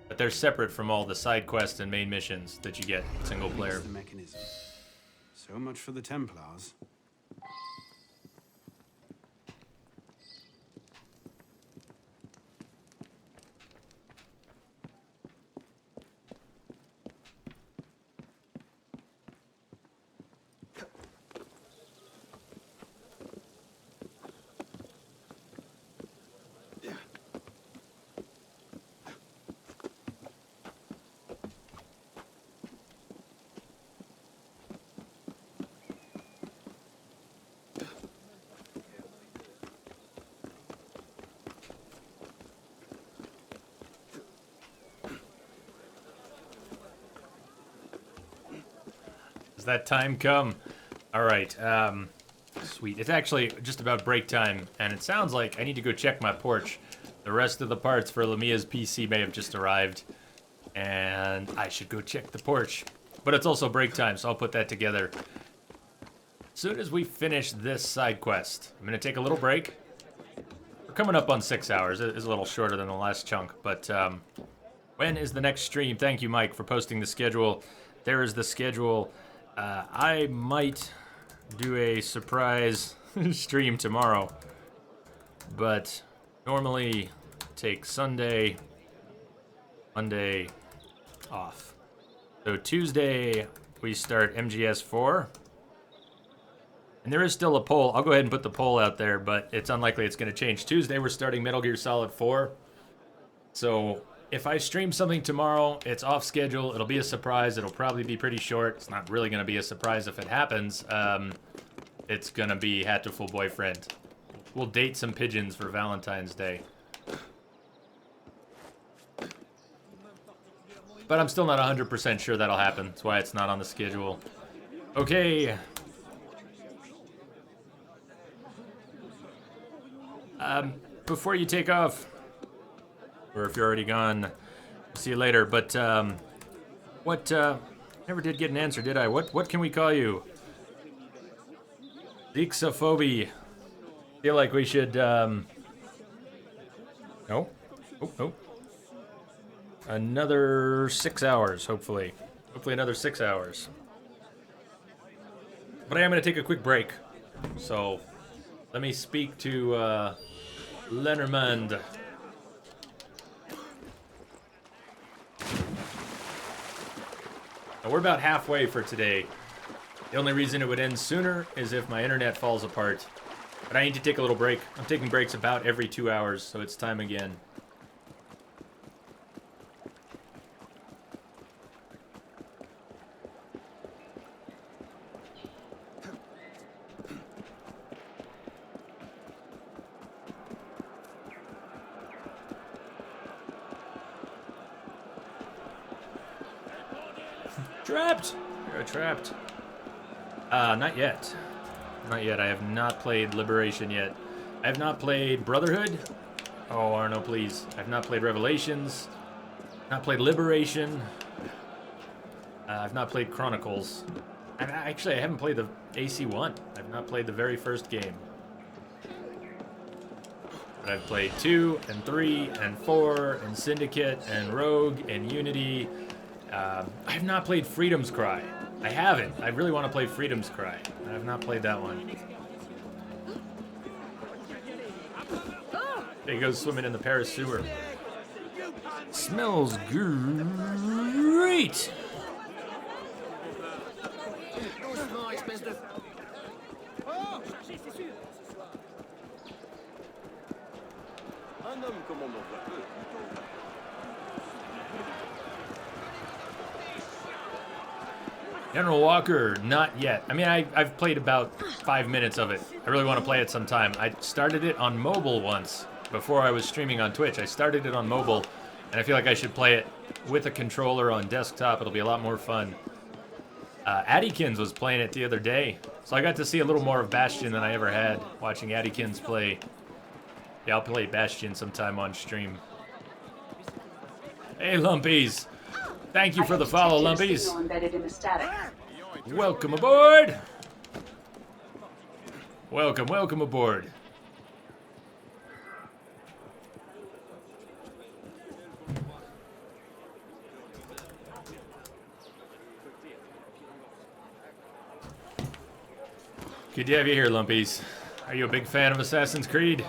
But they're separate from all the side quests and main missions that you get single player. The mechanism. So much for the Templars. Does that time come? All right. Sweet. It's actually just about break time, and it sounds like I need to go check my porch. The rest of the parts for Lamia's PC may have just arrived, and I should go check the porch. But it's also break time, so I'll put that together as soon as we finish this side quest. I'm going to take a little break. We're coming up on 6 hours. It's a little shorter than the last chunk, but when is the next stream? Thank you, Mike, for posting the schedule. There is the schedule. I might do a surprise stream tomorrow, but normally take Sunday, Monday off. So Tuesday we start MGS4, and there is still a poll. I'll go ahead and put the poll out there, but it's unlikely it's going to change. Tuesday we're starting Metal Gear Solid 4, so if I stream something tomorrow, it's off schedule. It'll be a surprise. It'll probably be pretty short. It's not really going to be a surprise if it happens. It's going to be Hatoful Boyfriend. We'll date some pigeons for Valentine's Day. But I'm still not 100% sure that'll happen. That's why it's not on the schedule. Okay. Before you take off, or if you're already gone, see you later. But never did get an answer, did I? What can we call you? Zixophobia. Feel like we should no. Oh. Another 6 hours, hopefully. Hopefully another 6 hours. But I am going to take a quick break. So let me speak to Lenormand. Now, we're about halfway for today. The only reason it would end sooner is if my internet falls apart. But I need to take a little break. I'm taking breaks about every 2 hours, so it's time again. Trapped! You're trapped. Not yet. Not yet. I have not played Liberation yet. I have not played Brotherhood. Oh, Arno, please. I've not played Revelations. Not played Liberation. I've not played Chronicles. Actually, I haven't played the AC1. I've not played the very first game. But I've played 2 and 3 and 4 and Syndicate and Rogue and Unity. I have not played Freedom's Cry. I haven't. I really want to play Freedom's Cry. I have not played that one. There he goes swimming in the Paris sewer. Smells great. General Walker, not yet. I mean, I've played about 5 minutes of it. I really want to play it sometime. I started it on mobile once before I was streaming on Twitch. I started it on mobile, and I feel like I should play it with a controller on desktop. It'll be a lot more fun. Addykins was playing it the other day, so I got to see a little more of Bastion than I ever had watching Addykins play. Yeah, I'll play Bastion sometime on stream. Hey, Lumpies. Thank you for the follow, Lumpies. Welcome aboard. Welcome aboard. Good to have you here, Lumpies. Are you a big fan of Assassin's Creed?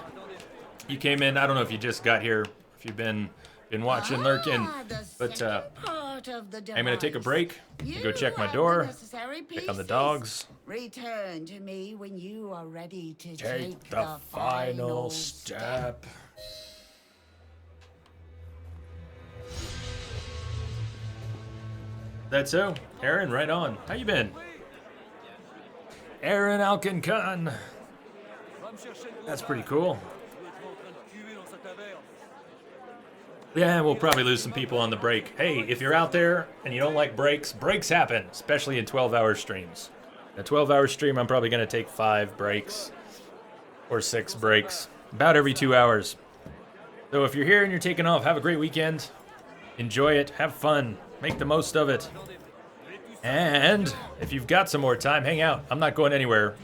You came in, I don't know if you just got here, if you've been watching, lurking, but I'm gonna take a break, go check my door, check on the dogs. Return to me when you are ready to Take the final step. That's so. Aaron, right on. How you been? Aaron Alkin-Khan. That's pretty cool. Yeah, we'll probably lose some people on the break. Hey, if you're out there and you don't like breaks, breaks happen, especially in 12-hour streams. In a 12-hour stream, I'm probably going to take 5 breaks or 6 breaks, about every 2 hours. So if you're here and you're taking off, have a great weekend. Enjoy it. Have fun. Make the most of it. And if you've got some more time, hang out. I'm not going anywhere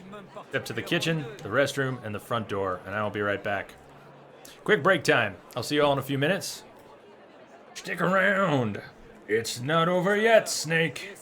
except to the kitchen, the restroom, and the front door, and I'll be right back. Quick break time. I'll see you all in a few minutes. Stick around. It's not over yet, Snake.